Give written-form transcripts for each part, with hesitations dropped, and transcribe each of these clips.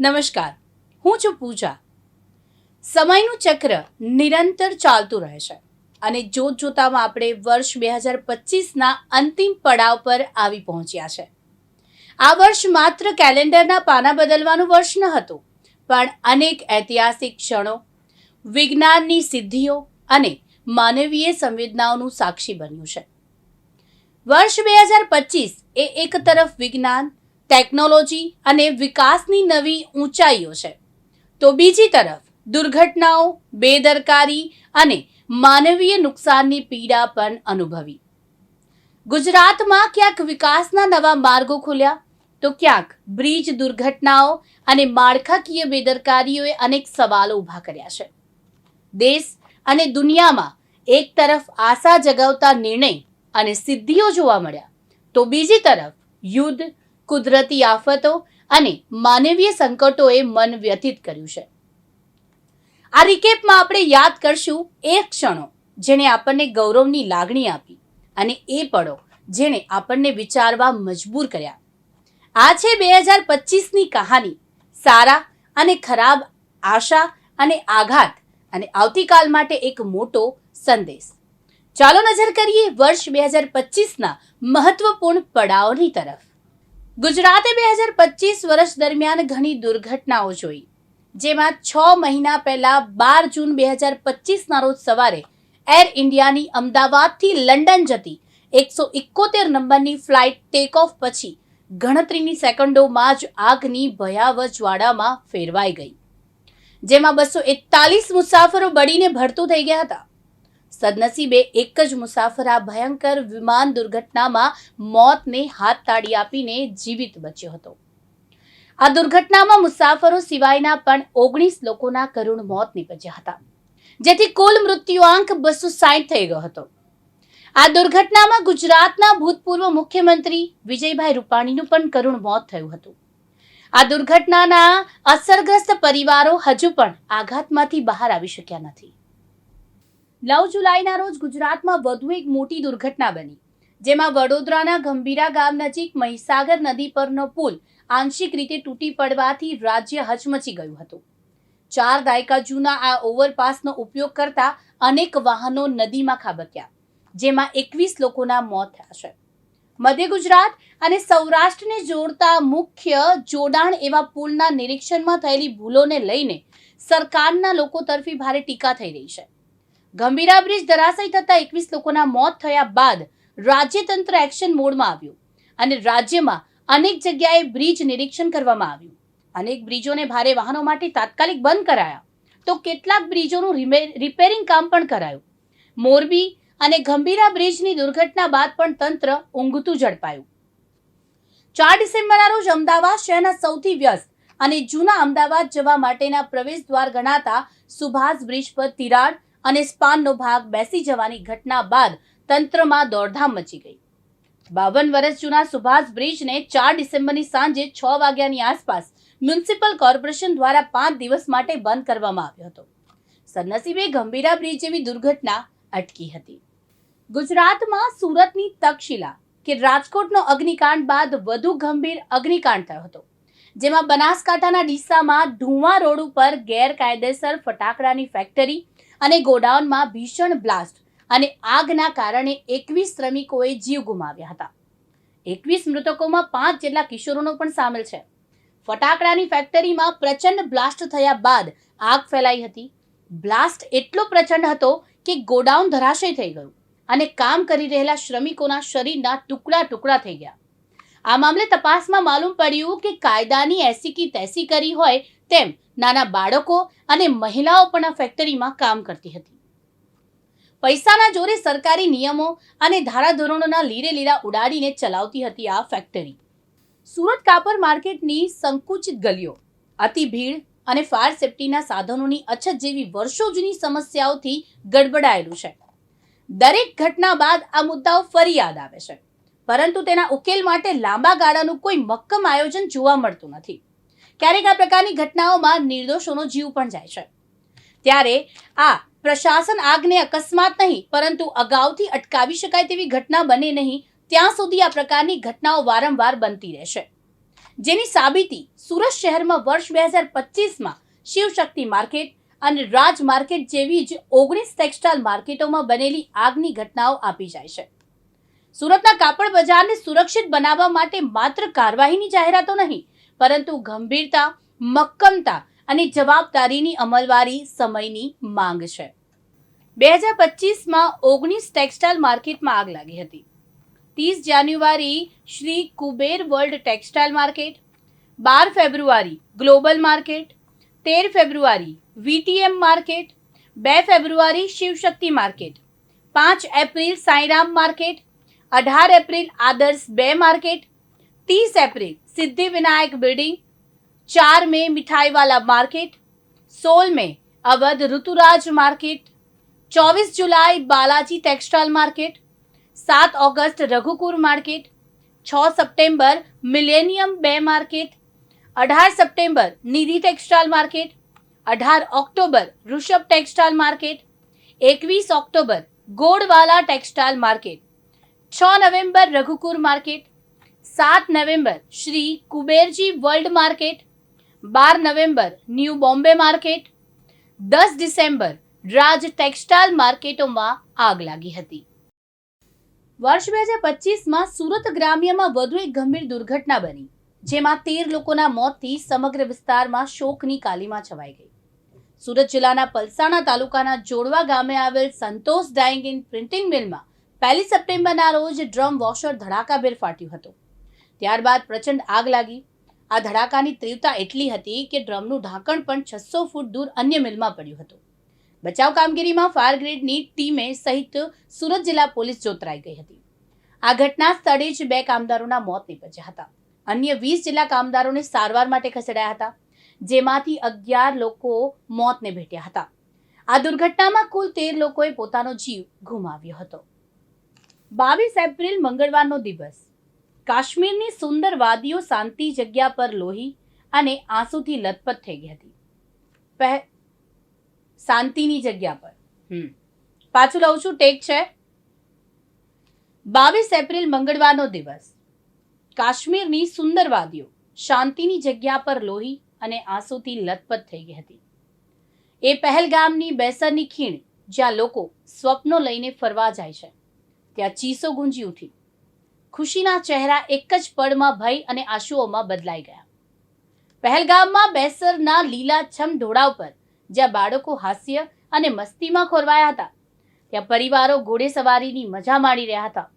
નમસ્કાર, હું છું પૂજા. સમયનું ચક્ર નિરંતર ચાલતું રહે છે અને જોતજોતામાં આપણે વર્ષ 2025ના અંતિમ પડાવ પર આવી પહોંચ્યા છે. આ વર્ષ માત્ર કેલેન્ડરના પાના બદલવાનું વર્ષ ન હતું, પણ અનેક ઐતિહાસિક ક્ષણો, વિજ્ઞાનની સિદ્ધિઓ અને માનવીય સંવેદનાઓનું સાક્ષી બન્યું છે. વર્ષ 2025 એ એક તરફ વિજ્ઞાન, ટેકનોલોજી અને વિકાસની નવી ઊંચાઈઓ છે, તો બીજી તરફ દુર્ઘટનાઓ, બેદરકારી અને માનવીય નુકસાનની પીડા પણ અનુભવી. ગુજરાતમાં ક્યાંક વિકાસના નવા માર્ગો ખુલ્યા, તો ક્યાંક બ્રિજ દુર્ઘટનાઓ અને માળખાકીય બેદરકારીઓએ અનેક સવાલો ઊભા કર્યા છે. દેશ અને દુનિયામાં એક તરફ આશા જગાવતા નિર્ણય અને સિદ્ધિઓ જોવા મળ્યા, તો બીજી તરફ યુદ્ધ, કુદરતી આફતો અને માનવીય સંકટોએ મન વ્યથિત કર્યું છે. આ રિકેપમાં આપણે યાદ કરશું એ ક્ષણો જેણે આપણને ગૌરવની લાગણી આપી અને એ પળો જેણે આપણને વિચારવા મજબૂર કર્યા. આ છે 2025ની કહાની. સારા અને ખરાબ, આશા અને આઘાત અને આવતીકાલ માટે એક મોટો સંદેશ. ચાલો નજર કરીએ વર્ષ 2025ના મહત્વપૂર્ણ પડાવોની તરફ. ગુજરાતે 2025 વર્ષ દરમિયાન ઘણી દુર્ઘટનાઓ જોઈ, જેમાં 6 મહિના પહેલા 12 જૂન 2025ના રોજ સવારે એર ઇન્ડિયાની અમદાવાદથી લંડન જતી 171 નંબરની ફ્લાઇટ ટેક ઓફ પછી ગણતરીની સેકન્ડોમાં જ આગની ભયાવહ જ્વાળામાં ફેરવાઈ ગઈ, જેમાં 241 મુસાફરો બળીને ભડતું થઈ ગયા હતા. સદનસીબે એક જ મુસાફર આ ભયંકર વિમાન દુર્ઘટનામાં મોતને હાથ તાળી આપીને જીવિત બચ્યો હતો. આ દુર્ઘટનામાં મુસાફરો સિવાયના પણ 19 લોકોના કરુણ મોત નીપજ્યા હતા, જેથી કુલ મૃત્યુઆંક 260 થઈ ગયો હતો. આ દુર્ઘટનામાં ગુજરાતના ભૂતપૂર્વ મુખ્યમંત્રી વિજયભાઈ રૂપાણીનું પણ કરુણ મોત થયું હતું. આ દુર્ઘટનાના અસરગ્રસ્ત પરિવારો હજુ પણ આઘાતમાંથી બહાર આવી શક્યા નથી. 9 જુલાઈના રોજ ગુજરાતમાં વધુ એક મોટી દુર્ઘટના બની, જેમાં વડોદરાના ગંભીરા ગામ નજીક મહીસાગર નદી પરનો પુલ આંશિક રીતે તૂટી પડવાથી રાજ્ય હચમચી ગયું હતું. 4 દાયકા જૂના આ ઓવરપાસનો ઉપયોગ કરતા અનેક વાહનો નદીમાં ખાબક્યા, જેમાં 21 લોકોના મોત થયા છે. મધ્ય ગુજરાત અને સૌરાષ્ટ્રને જોડતા મુખ્ય જોડાણ એવા પુલના નિરીક્ષણમાં થયેલી ભૂલોને લઈને સરકારના લોકો તરફી ભારે ટીકા થઈ રહી છે. ગંભીરા બ્રિજ ધરાશયી થતા 21 લોકોના મોત થયા બાદ રાજ્યતંત્ર એક્શન મોડમાં આવ્યું અને રાજ્યમાં અનેક જગ્યાએ બ્રિજ નિરીક્ષણ કરવામાં આવ્યું. અનેક બ્રિજોને ભારે વાહનો માટે તાત્કાલિક બંધ કરાયા, તો કેટલાક બ્રિજોનું રિપેરિંગ કામ પણ કરાયું. મોરબી અને ગંભીરા બ્રિજની દુર્ઘટના બાદ પણ તંત્ર ઊંઘતું ઝડપાયું. 4 ડિસેમ્બરના રોજ અમદાવાદ શહેરના સૌથી વ્યસ્ત અને જૂના અમદાવાદ જવા માટેના પ્રવેશ દ્વાર ગણાતા સુભાષ બ્રિજ પર તિરાડ અને સ્પાનનો ભાગ બેસી જવાની ઘટના બાદ તંત્રમાં દોડધામ મચી ગઈ. 52 વર્ષ જૂના સુભાષ બ્રિજને 4 ડિસેમ્બરની સાંજે 6 વાગ્યાની આસપાસ મ્યુનિસિપલ કોર્પોરેશન દ્વારા 5 દિવસ માટે બંધ કરવામાં આવ્યો હતો. સદનસીબે ગંભીરા બ્રિજ જેવી દુર્ઘટના અટકી હતી. ગુજરાતમાં સુરતની તક્ષશિલા કે રાજકોટનો અગ્નિકાંડ બાદ વધુ ગંભીર અગ્નિકાંડ થયો હતો, જેમાં બનાસકાંઠાના ડીસામાં ઢુવા રોડ ઉપર ગેરકાયદેસર ફટાકડાની ફેક્ટરી અને ગોડાઉનમાં ભીષણ બ્લાસ્ટ અને આગના કારણે 21 શ્રમિકોએ જીવ ગુમાવ્યા હતા. 21 મૃતકોમાં 5 જેટલા કિશોરોનો પણ સામેલ છે. ફટાકડાની ફેક્ટરીમાં પ્રચંડ બ્લાસ્ટ થયા બાદ આગ ફેલાઈ હતી. બ્લાસ્ટ એટલો પ્રચંડ હતો કે ગોડાઉન ધરાશય થઈ ગયું અને કામ કરી રહેલા શ્રમિકોના શરીરના ટુકડા ટુકડા થઈ ગયા. આ મામલે તપાસમાં માલુમ પડ્યું કે કાયદાની એસી કી તેસી કરી હોય તેમ નાના બાળકો અને મહિલાઓ પણ આ ફેક્ટરીમાં કામ કરતી હતી. પૈસાના જોરે સરકારી નિયમો અને ધારાધોરણોના લીરે લીરા ઉડાડીને ચલાવતી હતી આ ફેક્ટરી. સુરત કાપડ માર્કેટની સંકુચિત ગલીઓ, અતિ ભીડ અને ફાયર સેફટીના સાધનોની અછત જેવી વર્ષો જૂની સમસ્યાઓથી ગડબડાયેલું છે. દરેક ઘટના બાદ આ મુદ્દાઓ ફરી યાદ આવે છે, પરંતુ તેના ઉકેલ માટે લાંબા ગાળાનું કોઈ મક્કમ આયોજન જોવા મળતું નથી. ક્યારેક આ પ્રકારની ઘટનાઓમાં નિર્દોષોનો જીવ પણ જાય છે. ત્યારે આ પ્રશાસન આગને અકસ્માત નહીં, પરંતુ અગાઉથી અટકાવી શકાય તેવી ઘટના બને નહીં ત્યાં સુધી આ પ્રકારની ઘટનાઓ વારંવાર બનતી રહેશે. જેની સાબિતી સુરત શહેરમાં વર્ષ 2025માં શિવશક્તિ માર્કેટ અને રાજ માર્કેટ જેવી જ 19 ટેક્સટાઇલ માર્કેટોમાં બનેલી આગની ઘટનાઓ આપી જાય છે. સુરતના કાપડ બજારને સુરક્ષિત બનાવવા માટે માત્ર કાર્યવાહીની જાહેરાતો નહીં, પરંતુ ગંભીરતા, મક્કમતા અને જવાબદારીની અમલવારી સમયની માંગ છે. 2025માં 19 ટેક્સટાઇલ માર્કેટમાં આગ લાગી હતી. 30 જાન્યુઆરી Shri Kuber world textile market, 12 ફેબ્રુઆરી ગ્લોબલ માર્કેટ, 13 ફેબ્રુઆરી વીટીએમ માર્કેટ, 2 ફેબ્રુઆરી શિવશક્તિ માર્કેટ, 5 એપ્રિલ સાંઈરામ માર્કેટ, 18 એપ્રિલ આદર્શ 2 માર્કેટ, 30 એપ્રિલ સિદ્ધિ વિનાયક બિલ્ડિંગ, 4 મે મિઠાઈવાલા માર્કેટ, 16 મે અવધ ઋતુરાજ માર્કેટ, 24 જુલાઈ બાલાજી ટેક્સટાઇલ માર્કેટ, 7 ઓગસ્ટ રઘુકુર માર્કેટ, 6 સપ્ટેમ્બર મિલેનિયમ 2 માર્કેટ, 18 સપ્ટેમ્બર નિધિ ટેક્સટાઇલ માર્કેટ, 18 ઓક્ટોબર Rishabh textile market, 21 October Golwala textile market, 6 નવેમ્બર રઘુકુર માર્કેટ, 7 નવેમ્બર શ્રી કુબેરજી વર્લ્ડ માર્કેટ, 12 નવેમ્બર ન્યૂ બોમ્બે માર્કેટ, 10 ડિસેમ્બર રાજ ટેક્સટાઇલ માર્કેટોમાં આગ લાગી હતી. વર્ષ 2025માં સુરત ગ્રામ્યમાં વધુ એક ગંભીર દુર્ઘટના બની, જેમાં 13 લોકોના મોતથી સમગ્ર વિસ્તારમાં શોકની કાલીમાં છવાઈ ગઈ. સુરત જિલ્લાના પલસાણા તાલુકાના જોડવા ગામે આવેલ સંતોષ ડાઇંગ એન્ડ પ્રિન્ટિંગ મિલમાં 1 સપ્ટેમ્બરના રોજ ડ્રમ વોશર ધડાકાભેર ફાટ્યું હતું. ત્યારબાદ પ્રચંડ આગ લાગી. આ ધડાકાની તીવ્રતા એટલી હતી કે ડ્રમનું ઢાંકણ પણ 600 ફૂટ દૂર અન્ય મિલમાં પડ્યું હતું. બચાવ કામગીરીમાં ફાયર બ્રિગેડની ટીમે સહિત સુરત જિલ્લા પોલીસ જોતરાઈ ગઈ હતી. આ ઘટના સ્થળે જ 2 કામદારોના મોત નીપજ્યા હતા. અન્ય 20 જેટલા કામદારોને સારવાર માટે ખસેડાયા હતા, જેમાંથી 11 લોકો મોતને ભેટ્યા હતા. આ દુર્ઘટનામાં કુલ 13 લોકોએ પોતાનો જીવ ગુમાવ્યો હતો. 22 એપ્રિલ મંગળવારનો દિવસ. કાશ્મીરની સુંદર વાદીઓ શાંતિ જગ્યા પર લોહી અને આંસુથી લથપથ થઈ ગઈ હતી. શાંતિની જગ્યા પર પાછું લઉં છું, ટેક છે. 22 એપ્રિલ મંગળવારનો દિવસ. કાશ્મીરની સુંદર વાદીઓ શાંતિની જગ્યા પર લોહી અને આંસુથી લથપથ થઈ ગઈ હતી. એ પહેલગામની બેસરની ખીણ, જ્યાં લોકો સ્વપ્નો લઈને ફરવા જાય છે, ત્યાં ચીસો ગુંજી ઉઠી. ખુશીના ચહેરા એક જ પળમાં ભય અને આંસુઓમાં બદલાઈ ગયા. પહેલગામમાં બેસરના લીલાછમ ઢોળાવ પર જ્યાં બાળકો હાસ્ય અને મસ્તીમાં ખોરવાયા હતા, ત્યાં પરિવારો ઘોડેસવારીની મજા માણી રહ્યા હતા,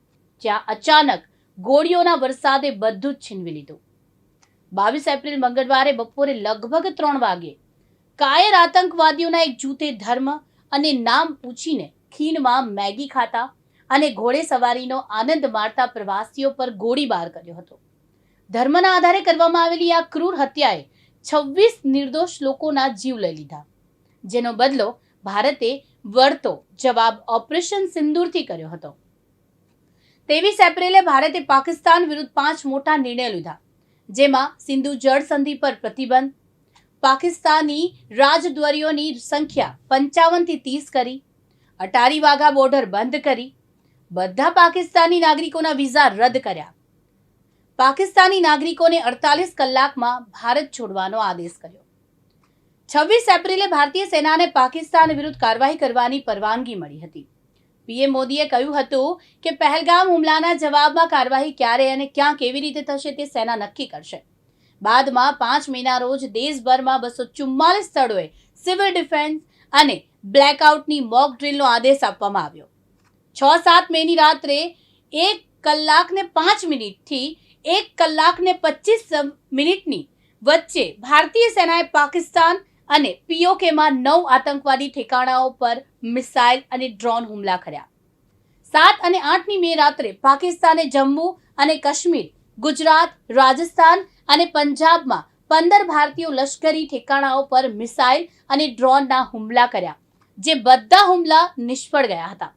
જ્યાં અચાનક ગોળીઓના વરસાદે બધું જ છીનવી લીધું. 22 એપ્રિલ મંગળવારે બપોરે લગભગ 3 વાગ્યે કાયર આતંકવાદીઓના એક જૂથે ધર્મ અને નામ પૂછીને ખીણમાં મેગી ખાતા અને ઘોડેસવારીનો આનંદ માણતા પ્રવાસીઓ પર ગોળીબાર કર્યો હતો. ધર્મના આધારે કરવામાં આવેલી આ ક્રૂર હત્યાએ 26 નિર્દોષ લોકોના જીવ લઈ લીધા, જેનો બદલો ભારતે વળતો જવાબ ઓપરેશન સિંદૂરથી કર્યો હતો. 23 એપ્રિલે ભારતે પાકિસ્તાન વિરુદ્ધ 5 મોટા નિર્ણયો લીધા, જેમાં સિંધુ જળ સંધિ પર પ્રતિબંધ, પાકિસ્તાની રાજદ્વારીઓની સંખ્યા 55 થી 30 કરી, અટારી વાઘા બોર્ડર બંધ કરી, બધા પાકિસ્તાની નાગરિકોના વિઝા રદ કર્યા, પાકિસ્તાની નાગરિકોને 48 કલાકમાં ભારત છોડવાનો આદેશ કર્યો. 26 એપ્રિલે ભારતીય સેનાને પાકિસ્તાન વિરુદ્ધ કાર્યવાહી કરવાની પરવાનગી મળી હતી. પીએમ મોદીએ કહ્યું હતું કે પહેલગામ હુમલાના જવાબમાં કાર્યવાહી ક્યારે અને ક્યાં કેવી રીતે થશે તે સેના નક્કી કરશે. બાદમાં 5 મેના રોજ દેશભરમાં 244 સ્થળોએ સિવિલ ડિફેન્સ અને બ્લેકઆઉટની મોક ડ્રીલનો આદેશ આપવામાં આવ્યો. 6-7 મેની રાત્રે 1 કલાક ને 5 મિનિટથી 1 કલાક ને 25 મિનિટની વચ્ચે ભારતીય સેનાએ પાકિસ્તાન અને પીઓકેમાં 9 આતંકવાદી ઠેકાણાઓ પર મિસાઇલ અને ડ્રોન હુમલા કર્યા. 7 અને 8 મે રાત્રે પાકિસ્તાને જમ્મુ અને કાશ્મીર, ગુજરાત, રાજસ્થાન અને પંજાબમાં 15 ભારતીય લશ્કરી ઠેકાણાઓ પર મિસાઇલ અને ડ્રોનના હુમલા કર્યા, જે બધા હુમલા નિષ્ફળ ગયા હતા.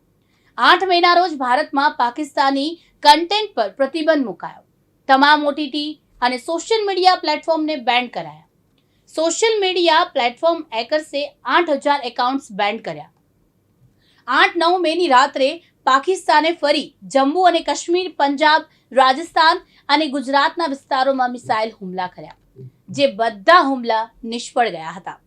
8 મેના રોજ ભારતમાં પાકિસ્તાની કન્ટેન્ટ પર પ્રતિબંધ મુકાયો. તમામ ઓટીટી અને સોશિયલ મીડિયા પ્લેટફોર્મને બેન કરાયા. સોશિયલ મીડિયા પ્લેટફોર્મ હેકર્સે 8000 એકાઉન્ટ્સ બેન કર્યા. 8-9 મેની રાત્રે પાકિસ્તાને ફરી જમ્મુ અને કાશ્મીર, પંજાબ, રાજસ્થાન અને ગુજરાતના વિસ્તારોમાં મિસાઇલ હુમલા કર્યા, જે બધા હુમલા નિષ્ફળ ગયા હતા.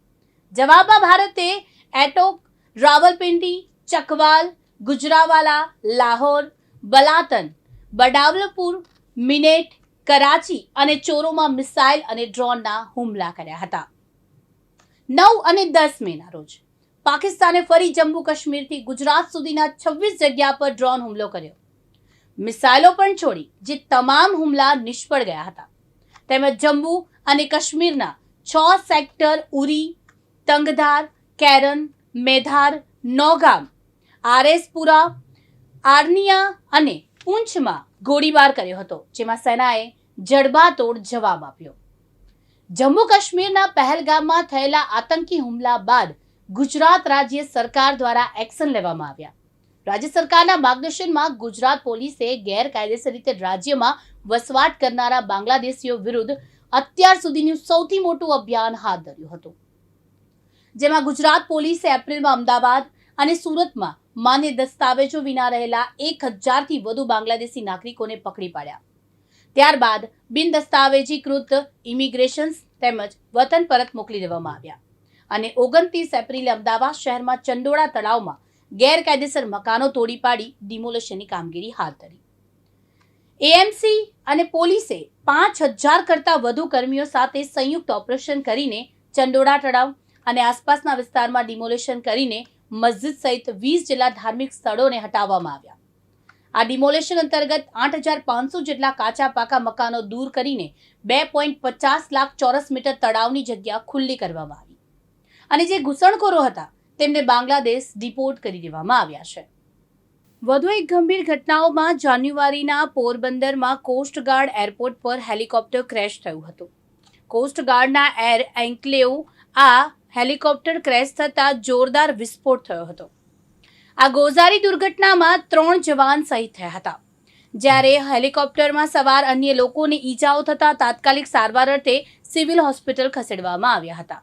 જવાબમાં ભારતે એટોક, રાવલપિંડી, ચકવાલ, ગુજરાવાલા, લાહોર, બલાતન, બડાવલપુર, મિનેટ, કરાચી અને ચોરોમાં મિસાઇલ અને ડ્રોનના હુમલા કર્યા હતા. 9 અને 10 મેના રોજ પાકિસ્તાને ફરી જમ્મુ કાશ્મીરથી ગુજરાત સુધીના 26 જગ્યા પર ડ્રોન હુમલો કર્યો. મિસાઇલો પણ છોડી, જે તમામ હુમલા નિષ્ફળ ગયા હતા. તેમજ જમ્મુ અને કાશ્મીરના 6 સેક્ટર ઉરી, તંગધાર, કેરન, મેધાર, નૌગામ, આરએસપુરા, આર્નિયા અને પૂંછમાં ગોળીબાર કર્યો હતો, જેમાં સેનાએ જડબાતોડ જવાબ આપ્યો. જમ્મુ કાશ્મીરના પહેલગામમાં થયેલા આતંકી હુમલા બાદ ગુજરાત રાજ્ય સરકાર દ્વારા એક્શન લેવામાં આવ્યા. રાજ્ય સરકારના માર્ગદર્શનમાં ગુજરાત પોલીસે ગેરકાયદેસર રીતે રાજ્યમાં વસવાટ કરનારા બાંગ્લાદેશીઓ વિરુદ્ધ અત્યાર સુધીનું સૌથી મોટું અભિયાન હાથ ધર્યું હતું, જેમાં ગુજરાત પોલીસે એપ્રિલમાં અમદાવાદ અને સુરતમાં માન્ય દસ્તાવેજો વિના રહેલા 1000થી વધુ બાંગ્લાદેશી નાગરિકોને પકડી પાડ્યા. ત્યારબાદ બિન દસ્તાવેજીકૃત ઇમિગ્રેશન્સ તેમજ વતન પરત મોકલી દેવામાં આવ્યા અને 29 એપ્રિલે અમદાવાદ શહેરમાં ચંડોળા તળાવમાં ગેરકાયદેસર મકાનો તોડી પાડી ડિમોલેશનની કામગીરી હાથ ધરી. એએમસી અને પોલીસે 5000 કરતાં વધુ કર્મીઓ સાથે સંયુક્ત ઓપરેશન કરીને ચંડોળા તળાવ અને આસપાસના વિસ્તારમાં ડિમોલેશન કરીને મસ્જિદ સહિત 20 જેટલા ધાર્મિક સ્થળોને હટાવવામાં આવ્યા. આ ડિમોલેશન અંતર્ગત 8500 જેટલા કાચા પાકા મકાનો દૂર કરીને 2.50 લાખ ચોરસ મીટર તળાવની જગ્યા ખુલ્લી કરવામાં આવી અને જે ઘૂસણખોરો હતા તેમને બાંગ્લાદેશ ડિપોર્ટ કરી દેવામાં આવ્યા છે. વધુ એક ગંભીર ઘટનાઓમાં જાન્યુઆરીના પોરબંદરમાં કોસ્ટગાર્ડ એરપોર્ટ પર હેલિકોપ્ટર ક્રેશ થયું હતું. કોસ્ટગાર્ડના એર એન્કલેવ આ હેલિકોપ્ટર ક્રેશ થતાં જોરદાર વિસ્ફોટ થયો હતો. આ ગોઝારી દુર્ઘટનામાં 3 જવાન શહીદ થયા હતા, જ્યારે હેલિકોપ્ટરમાં સવાર અન્ય લોકોને ઈજાઓ થતાં તાત્કાલિક સારવાર અર્થે સિવિલ હોસ્પિટલ ખસેડવામાં આવ્યા હતા.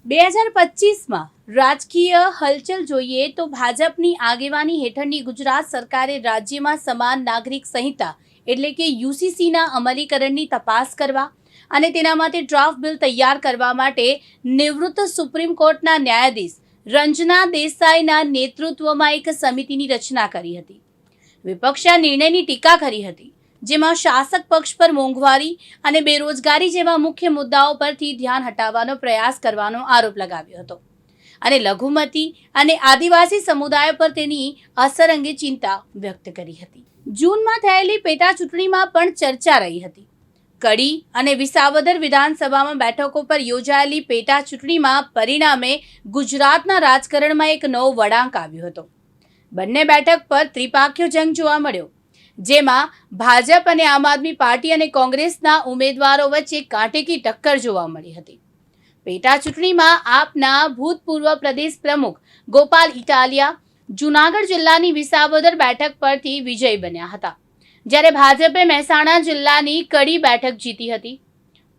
2025માં રાજકીય હલચલ જોઈએ તો ભાજપની આગેવાની હેઠળની ગુજરાત સરકારે રાજ્યમાં સમાન નાગરિક સંહિતા એટલે કે યુસીસીના અમલીકરણની તપાસ કરવા અને તેના માટે ડ્રાફ્ટ બિલ તૈયાર કરવા માટે નિવૃત્ત સુપ્રીમ કોર્ટના ન્યાયાધીશ રંજના દેસાઈના નેતૃત્વમાં એક સમિતિની રચના કરી હતી. વિપક્ષે આ નિર્ણયની ટીકા કરી હતી, જેમાં શાસક પક્ષ પર મોંઘવારી અને બેરોજગારી જેવા મુખ્ય મુદ્દાઓ પરથી ધ્યાન હટાવવાનો પ્રયાસ કરવાનો આરોપ લગાવ્યો હતો અને લઘુમતી અને આદિવાસી સમુદાય પર તેની અસર અંગે ચિંતા વ્યક્ત કરી હતી. જૂનમાં થયેલી પેટા ચૂંટણીમાં પણ ચર્ચા રહી હતી. કડી અને વિસાવદર વિધાનસભામાં બેઠકો પર યોજાયેલી પેટા ચૂંટણીમાં પરિણામે ગુજરાતના રાજકારણમાં એક નવો વળાંક આવ્યો હતો. બંને બેઠક પર ત્રિપાખ્યો જંગ જોવા મળ્યો, જેમાં ભાજપ અને આમ આદમી પાર્ટી અને કોંગ્રેસના ઉમેદવારો વચ્ચે કાંટેકી ટક્કર જોવા મળી હતી. પેટા ચૂંટણીમાં આપના ભૂતપૂર્વ પ્રદેશ પ્રમુખ ગોપાલ ઇટાલિયા જૂનાગઢ જિલ્લાની વિસાવદર બેઠક પરથી વિજય બન્યા હતા, જ્યારે ભાજપે મહેસાણા જિલ્લાની કડી બેઠક જીતી હતી.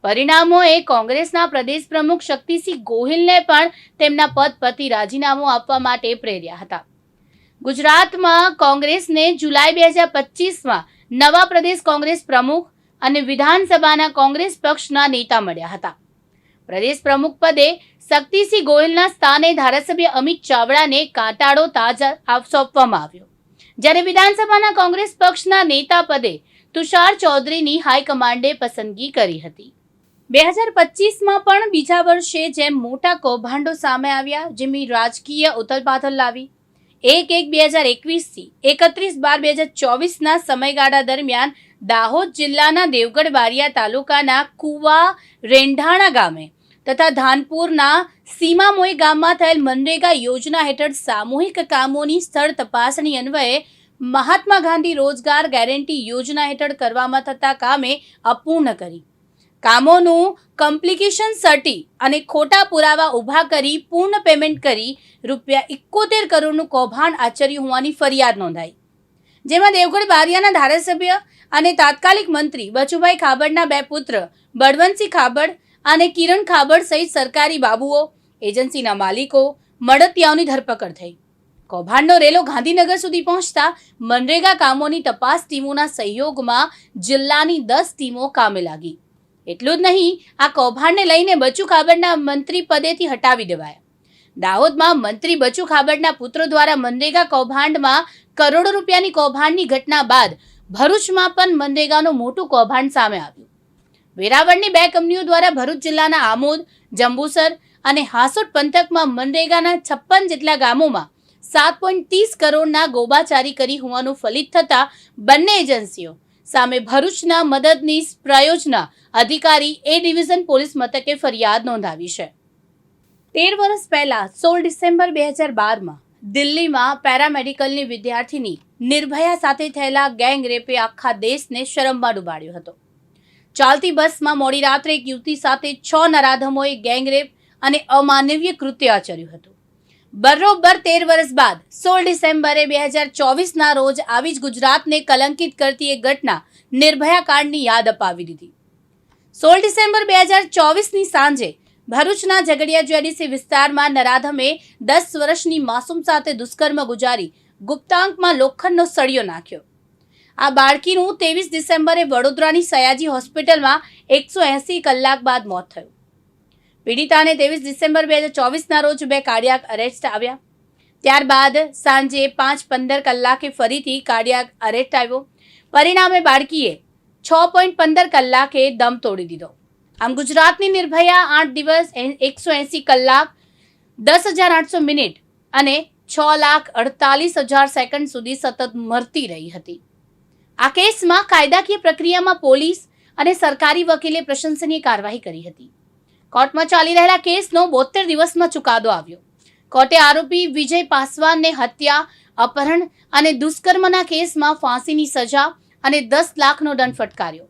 પરિણામોએ કોંગ્રેસના પ્રદેશ પ્રમુખ શક્તિસિંહ ગોહિલને પણ તેમના પદ પરથી રાજીનામું આપવા માટે પ્રેર્યા હતા. ગુજરાતમાં કોંગ્રેસને જુલાઈ 2025માં નવા પ્રદેશ કોંગ્રેસ પ્રમુખ અને વિધાનસભાના કોંગ્રેસ પક્ષના નેતા મળ્યા હતા. પ્રદેશ પ્રમુખ પદે શક્તિસિંહ ગોહિલના સ્થાને ધારાસભ્ય અમિત ચાવડાને કાંટાળો તાજ સોંપવામાં આવ્યો, જ્યારે વિધાનસભાના કોંગ્રેસ પક્ષના નેતા પદે તુષાર ચૌધરીની હાઈકમાન્ડે પસંદગી કરી હતી. 2025માં પણ બીજા વર્ષે જેમ મોટા કૌભાંડો સામે આવ્યા, જેમની રાજકીય ઉથલપાથલ લાવી. 1/1/2021થી 31/12/2024ના સમયગાળા દરમિયાન દાહોદ જિલ્લાના દેવગઢ બારિયા તાલુકાના કુવા રેંઢાણા ગામે તથા ધાનપુરના સીમામોઈ ગામમાં થયેલ મનરેગા યોજના હેઠળ સામૂહિક કામોની સ્થળ તપાસણી અન્વયે મહાત્મા ગાંધી રોજગાર ગેરંટી યોજના હેઠળ કરવામાં થતા કામે અપૂર્ણ કરી કામોનું કમ્પ્લિકેશન સર્ટી અને ખોટા પુરાવા ઊભા કરી પૂર્ણ પેમેન્ટ કરી ₹71 કરોડનું કૌભાંડ આચર્યું હોવાની ફરિયાદ નોંધાઈ, જેમાં દેવગઢ બારિયાના ધારાસભ્ય અને તાત્કાલિક મંત્રી બચુભાઈ ખાબડના 2 પુત્ર બળવંતસિંહ ખાબડ અને કિરણ ખાબડ સહિત સરકારી બાબુઓ, એજન્સીના માલિકો, મળતિયાઓની ધરપકડ થઈ. કૌભાંડનો રેલો ગાંધીનગર સુધી પહોંચતા મનરેગા કામોની તપાસ ટીમોના સહયોગમાં જિલ્લાની 10 ટીમો કામે લાગી. એટલું જ નહીં, આ કૌભાંડને લઈને બચુ ખાબડના મંત્રી પદેથી હટાવી દેવાયા. દાહોદમાં મંત્રી બચુ ખાબડના પુત્રો દ્વારા મનરેગા કૌભાંડમાં કરોડો રૂપિયાની કૌભાંડની ઘટના બાદ ભરૂચમાં પણ મનરેગાનું મોટું કૌભાંડ સામે આવ્યું. વેરાવળની 2 કંપનીઓ દ્વારા ભરૂચ જિલ્લાના આમોદ, જંબુસર અને હાસોટ પંથકમાં મનરેગાના 56 જેટલા ગામોમાં 7.30 કરોડના ગોબાચારી કરી હોવાનું ફલિત થતા બંને એજન્સીઓ સામે ભરૂચના મદદનીશ પ્રયોજના અધિકારી એ ડિવિઝન પોલીસ મથકે ફરિયાદ નોંધાવી છે. 13 વર્ષ પહેલા 16 ડિસેમ્બર 2012માં દિલ્હીમાં પેરામેડિકલની વિદ્યાર્થીની નિર્ભયા સાથે થયેલા ગેંગ રેપે આખા દેશને શરમમાં ડૂબાડ્યો હતો. ચાલતી બસમાં મોડી રાત્રે એક યુવતી સાથે 6 નરાધમોએ ગેંગરેપ અને અમાનવીય કૃત્ય આચર્યું હતું. બરોબર 13 વર્ષ બાદ 16 ડિસેમ્બરે 2024ના રોજ આવી જ ગુજરાતને કલંકિત કરતી એક ઘટના નિર્ભયા કાંડની યાદ અપાવી દીધી. 16 ડિસેમ્બર 2024ની સાંજે ભરૂચના ઝઘડિયા જેડીસી વિસ્તારમાં નરાધમે 10 વર્ષની માસૂમ સાથે દુષ્કર્મ ગુજારી ગુપ્તાંકમાં લોખંડનો સળિયો નાખ્યો. આ બાળકીનું 23 ડિસેમ્બરે વડોદરાની સયાજી હોસ્પિટલમાં 180 કલાક બાદ મોત થયું. પીડિતાને 23 ડિસેમ્બર 2024ના રોજ 2 કાર્ડિયાક અરેસ્ટ આવ્યા. ત્યારબાદ સાંજે 5:15 કલાકે ફરીથી કાર્ડિયાક અરેસ્ટ આવ્યો. પરિણામે બાળકીએ 6.15 કલાકે દમ તોડી દીધો. આમ ગુજરાતની નિર્ભયા 8 દિવસ 180 કલાક 10,800 મિનિટ અને 6,48,000 સેકન્ડ સુધી સતત મરતી રહી હતી. આ કેસમાં કાયદાકીય પ્રક્રિયામાં પોલીસ અને સરકારી વકીલે પ્રશંસનીય કાર્યવાહી કરી હતી. કોર્ટમાં ચાલી રહેલા કેસનો 72 દિવસમાં ચુકાદો આવ્યો. કોર્ટે આરોપી વિજય પાસવાનને હત્યા, અપહરણ અને દુષ્કર્મના કેસમાં ફાંસીની સજા અને 10 લાખનો દંડ ફટકાર્યો.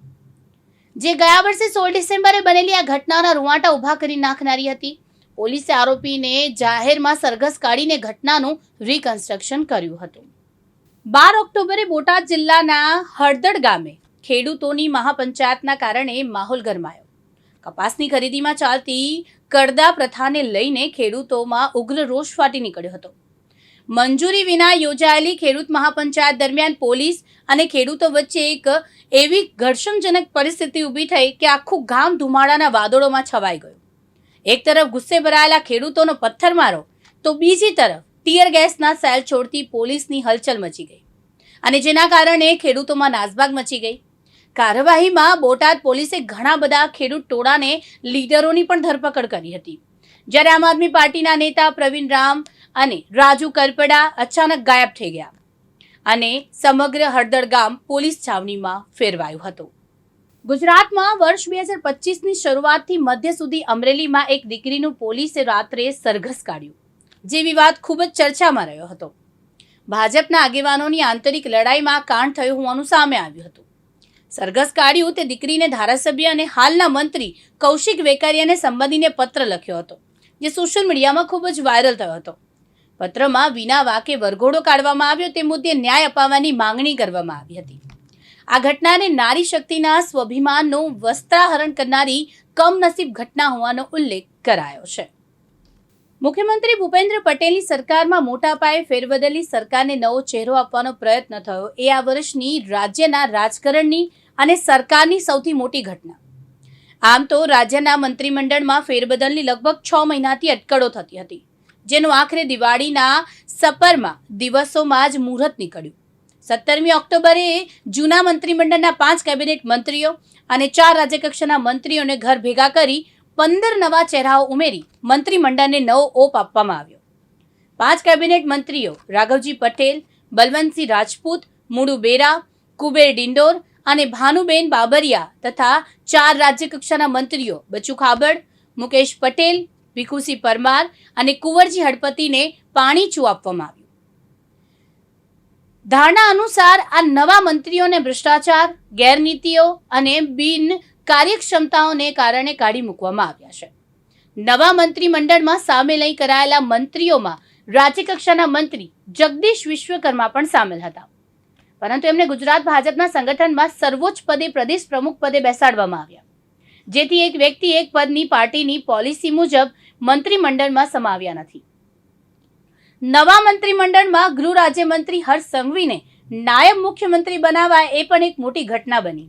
જે ગયા વર્ષે 16 ડિસેમ્બરે બનેલી આ ઘટનાના રૂવાટા ઊભા કરી નાખનારી હતી. પોલીસે આરોપીને જાહેરમાં સરઘસ કાઢીને ઘટનાનું રિકન્સ્ટ્રક્શન કર્યું હતું. 12 ઓક્ટોબરે બોટાદ જિલ્લાના હળદડ ગામે ખેડૂતોની મહાપંચાયતના કારણે માહોલ ગરમાયો. કપાસની ખરીદીમાં ચાલતી કરદા પ્રથાને લઈને ખેડૂતોમાં ઉગ્ર રોષ ફાટી નીકળ્યો હતો. મંજૂરી વિના યોજાયેલી ખેડૂત મહાપંચાયત દરમિયાન પોલીસ અને ખેડૂતો વચ્ચે એક એવી ઘર્ષણજનક પરિસ્થિતિ ઊભી થઈ કે આખું ગામ ધુમાડાના વાદળોમાં છવાઈ ગયું. એક તરફ ગુસ્સે ભરાયેલા ખેડૂતોનો પથ્થરમારો તો બીજી તરફ ટીયર ગેસના સેલ છોડતી પોલીસની હલચલ મચી ગઈ અને જેના કારણે ખેડૂતોમાં નાસભાગ મચી ગઈ. કાર્યવાહીમાં બોટાદ પોલીસે ઘણા બધા ખેડૂત ટોળાને લીડરોની પણ ધરપકડ કરી હતી. જ્યારે આમ આદમી પાર્ટીના નેતા પ્રવીણ રામ અને રાજુ કરપડા અચાનક ગાયબ થઈ ગયા અને સમગ્ર હળદડ ગામ પોલીસ છાવણીમાં ફેરવાયું હતું. ગુજરાતમાં વર્ષ 2025ની શરૂઆતથી મધ્ય સુધી અમરેલીમાં એક દીકરીનું પોલીસે રાત્રે સરઘસ કાઢ્યું, જે વિવાદ ખૂબ જ ચર્ચામાં રહ્યો હતો. ભાજપના આગેવાનોની આંતરિક લડાઈમાં કાંડ થયું હોવાનું સામે આવ્યું હતું. સરઘસ કાઢ્યું તે દીકરીને ધારાસભ્ય અને હાલના મંત્રી કૌશિક વેકરિયાને સંબંધીને પત્ર લખ્યો હતો, જે સોશિયલ મીડિયામાં ખૂબ જ વાયરલ થયો હતો. પત્રમાં વિના વાકે વરઘોડો કાઢવામાં આવ્યો તે મુદ્દે ન્યાય અપાવવાની માંગણી કરવામાં આવી હતી. આ ઘટનાને નારી શક્તિના સ્વાભિમાનનું વસ્ત્રાહરણ કરનારી કમનસીબ ઘટના હોવાનો ઉલ્લેખ કરાયો છે. મુખ્યમંત્રી ભૂપેન્દ્ર પટેલની સરકારમાં મોટા પાયે ફેરબદલની સરકારને નવો ચહેરો આપવાનો પ્રયત્ન થયો એ આ વર્ષની રાજ્યના રાજકારણની અને સરકારની સૌથી મોટી ઘટના. આમ તો રાજ્યના મંત્રીમંડળમાં ફેરબદલની લગભગ 6 મહિનાથી અટકળો થતી હતી, જેનું આખરે દિવાળીના સપરમાં દિવસોમાં જ મુહૂર્ત નીકળ્યું. 17મી ઓક્ટોબરે જૂના મંત્રીમંડળના 5 કેબિનેટ મંત્રીઓ અને 4 રાજ્યકક્ષાના મંત્રીઓને ઘર ભેગા કરી 15 નવા ચહેરાઓ ઉમેરી મંત્રીમંડળને નવો ઓપ આપવામાં આવ્યો. 5 કેબિનેટ મંત્રીઓ રાઘવજી પટેલ, બલવંતસિંહ રાજપૂત, મુડુ બેરા, કુબેર ડિંડોર અને ભાનુબેન બાબરિયા તથા 4 રાજ્યકક્ષાના મંત્રીઓ બચુ ખાબડ, મુકેશ પટેલ, ભીખુસિંહ પરમાર અને કુંવરજી હળપતિને પાણીચું આપવામાં આવ્યું. ધારણા અનુસાર આ નવા મંત્રીઓને ભ્રષ્ટાચાર, ગેરનીતિઓ અને બિન કાર્યક્ષમતાઓને કારણે કાઢી મૂકવામાં આવ્યા છે. નવા મંત્રીમંડળમાં સામેલ નહીં કરાયેલા મંત્રીઓમાં રાજ્યકક્ષાના મંત્રી જગદીશ વિશ્વકર્મા પણ સામેલ હતા, પરંતુ એમને ગુજરાત ભાજપના સંગઠનમાં સર્વોચ્ચ પદે પ્રદેશ પ્રમુખ પદે બેસાડવામાં આવ્યા, જેથી એક વ્યક્તિ એક પદની પાર્ટીની પોલિસી મુજબ મંત્રીમંડળમાં સમાવ્યા નથી. નવા મંત્રીમંડળમાં ગૃહ રાજ્યમંત્રી હર્ષ સંઘવીને નાયબ મુખ્યમંત્રી બનાવાય એ પણ એક મોટી ઘટના બની.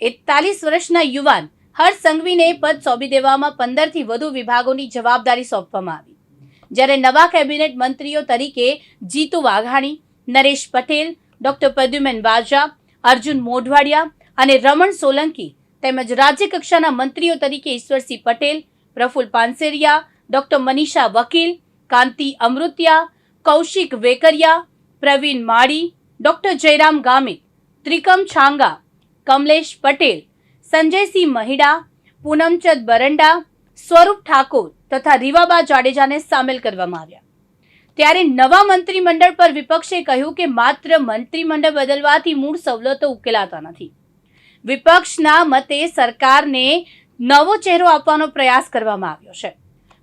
41 વર્ષના યુવાન હર્ષ સંઘવીને પદ સોંપી દેવામાં 15 થી વધુ વિભાગોની જવાબદારી સોંપવામાં આવી. જ્યારે નવા કેબિનેટ મંત્રીઓ તરીકે જીતુ વાઘાણી, નરેશ પટેલ, ડોક્ટર પ્રદ્યુમન વાજા, અર્જુન મોઢવાડિયા અને રમણ સોલંકી તેમજ રાજ્યકક્ષાના મંત્રીઓ તરીકે ઈશ્વરસિંહ પટેલ, પ્રફુલ પાનસેરિયા, ડોક્ટર મનીષા વકીલ, કાંતિ અમૃતિયા, કૌશિક વેકરિયા, પ્રવીણ માળી, ડોક્ટર જયરામ ગામિત, ત્રિકમ છાંગા, કમલેશ પટેલ, સંજયસિંહ મહિડા, પૂનમચંદ બરંડા, સ્વરૂપ ઠાકોર તથા રીવાબા જાડેજાને સામેલ કરવામાં આવ્યા. ત્યારે નવા મંત્રીમંડળ પર વિપક્ષે કહ્યું કે માત્ર મંત્રીમંડળ બદલવાથી મૂળ સવલતો ઉકેલાતા નથી. વિપક્ષના મતે સરકારને નવો ચહેરો આપવાનો પ્રયાસ કરવામાં આવ્યો છે,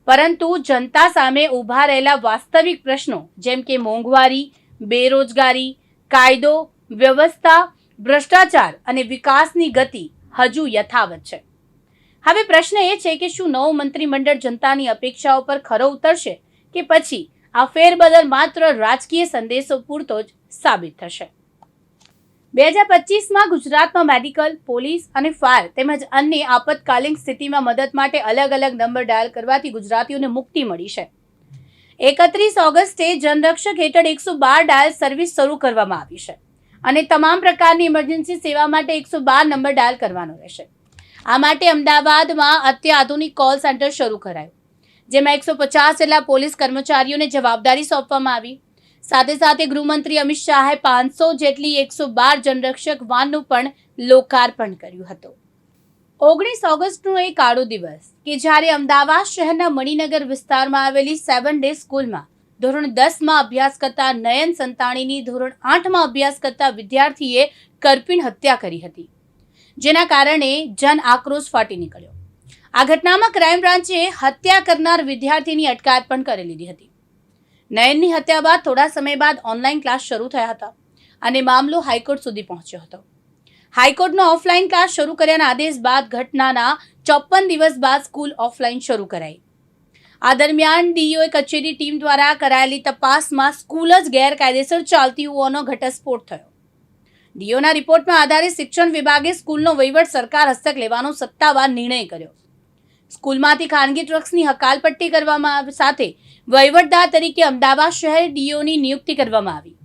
પરંતુ જનતા સામે ઊભા રહેલા વાસ્તવિક પ્રશ્નો જેમ કે મોંઘવારી, બેરોજગારી, કાયદો વ્યવસ્થા, ભ્રષ્ટાચાર અને વિકાસની ગતિ હજુ યથાવત છે. હવે પ્રશ્ન એ છે કે શું નવું મંત્રીમંડળ જનતાની અપેક્ષાઓ પર ખરો ઉતરશે કે પછી આ ફેરબદલ માત્ર રાજકીય સંદેશો પૂરતો જ સાબિત થશે. 2025માં ગુજરાતમાં મેડિકલ, પોલીસ અને ફાયર તેમજ અન્ય આપતકાલીન સ્થિતિમાં મદદ માટે અલગ અલગ નંબર ડાયલ કરવાથી ગુજરાતીઓને મુક્તિ મળી છે. 31 ઓગસ્ટે જનરક્ષક હેઠળ 112 ડાયલ સર્વિસ શરૂ કરવામાં આવી છે અને તમામ પ્રકારની ઇમરજન્સી સેવા માટે 112 નંબર ડાયલ કરવાનો રહેશે. આ માટે અમદાવાદમાં અત્યાધુનિક કોલ સેન્ટર શરૂ કરાયું, જેમાં 150 જેટલા પોલીસ કર્મચારીઓને જવાબદારી સોંપવામાં આવી. સાથે સાથે ગૃહમંત્રી અમિત શાહે 500 જેટલી 112 જનરક્ષક વાનનું પણ લોકાર્પણ કર્યું હતું. 19 ઓગસ્ટનો એ કાળો દિવસ કે જ્યારે અમદાવાદ શહેરના મણિનગર વિસ્તારમાં આવેલી 7 ડે સ્કૂલમાં ધોરણ 10માં અભ્યાસ કરતા નયન સંતાણીની ધોરણ 8માં અભ્યાસ કરતા વિદ્યાર્થીએ કરપીણ હત્યા કરી હતી, જેના કારણે જન આક્રોશ ફાટી નીકળ્યો. આ ઘટનામાં ક્રાઇમ બ્રાન્ચે હત્યા કરનાર વિદ્યાર્થીની અટકાયત પણ કરી લીધી હતી. નયનની હત્યા બાદ થોડા સમય બાદ ઓનલાઈન ક્લાસ શરૂ થયા હતા અને મામલો હાઈકોર્ટ સુધી પહોંચ્યો હતો. હાઈકોર્ટનો ઓફલાઈન ક્લાસ શરૂ કર્યાના આદેશ બાદ ઘટનાના 54 દિવસ બાદ સ્કૂલ ઓફલાઈન શરૂ કરાઈ. આ દરમિયાન ડીઓએ કચેરી ટીમ દ્વારા કરાયેલી તપાસમાં સ્કૂલ જ ગેરકાયદેસર ચાલતી હોવાનો ઘટસ્ફોટ થયો. ડીઓના રિપોર્ટમાં આધારે શિક્ષણ વિભાગે સ્કૂલનો વહીવટ સરકાર હસ્તક લેવાનો સત્તાવાર નિર્ણય કર્યો. સ્કૂલમાંથી ખાનગી ટ્રસ્ટની હકાલપટ્ટી કરવામાં સાથે વહીવટદાર તરીકે અમદાવાદ શહેર ડીઓની નિયુક્તિ કરવામાં આવી.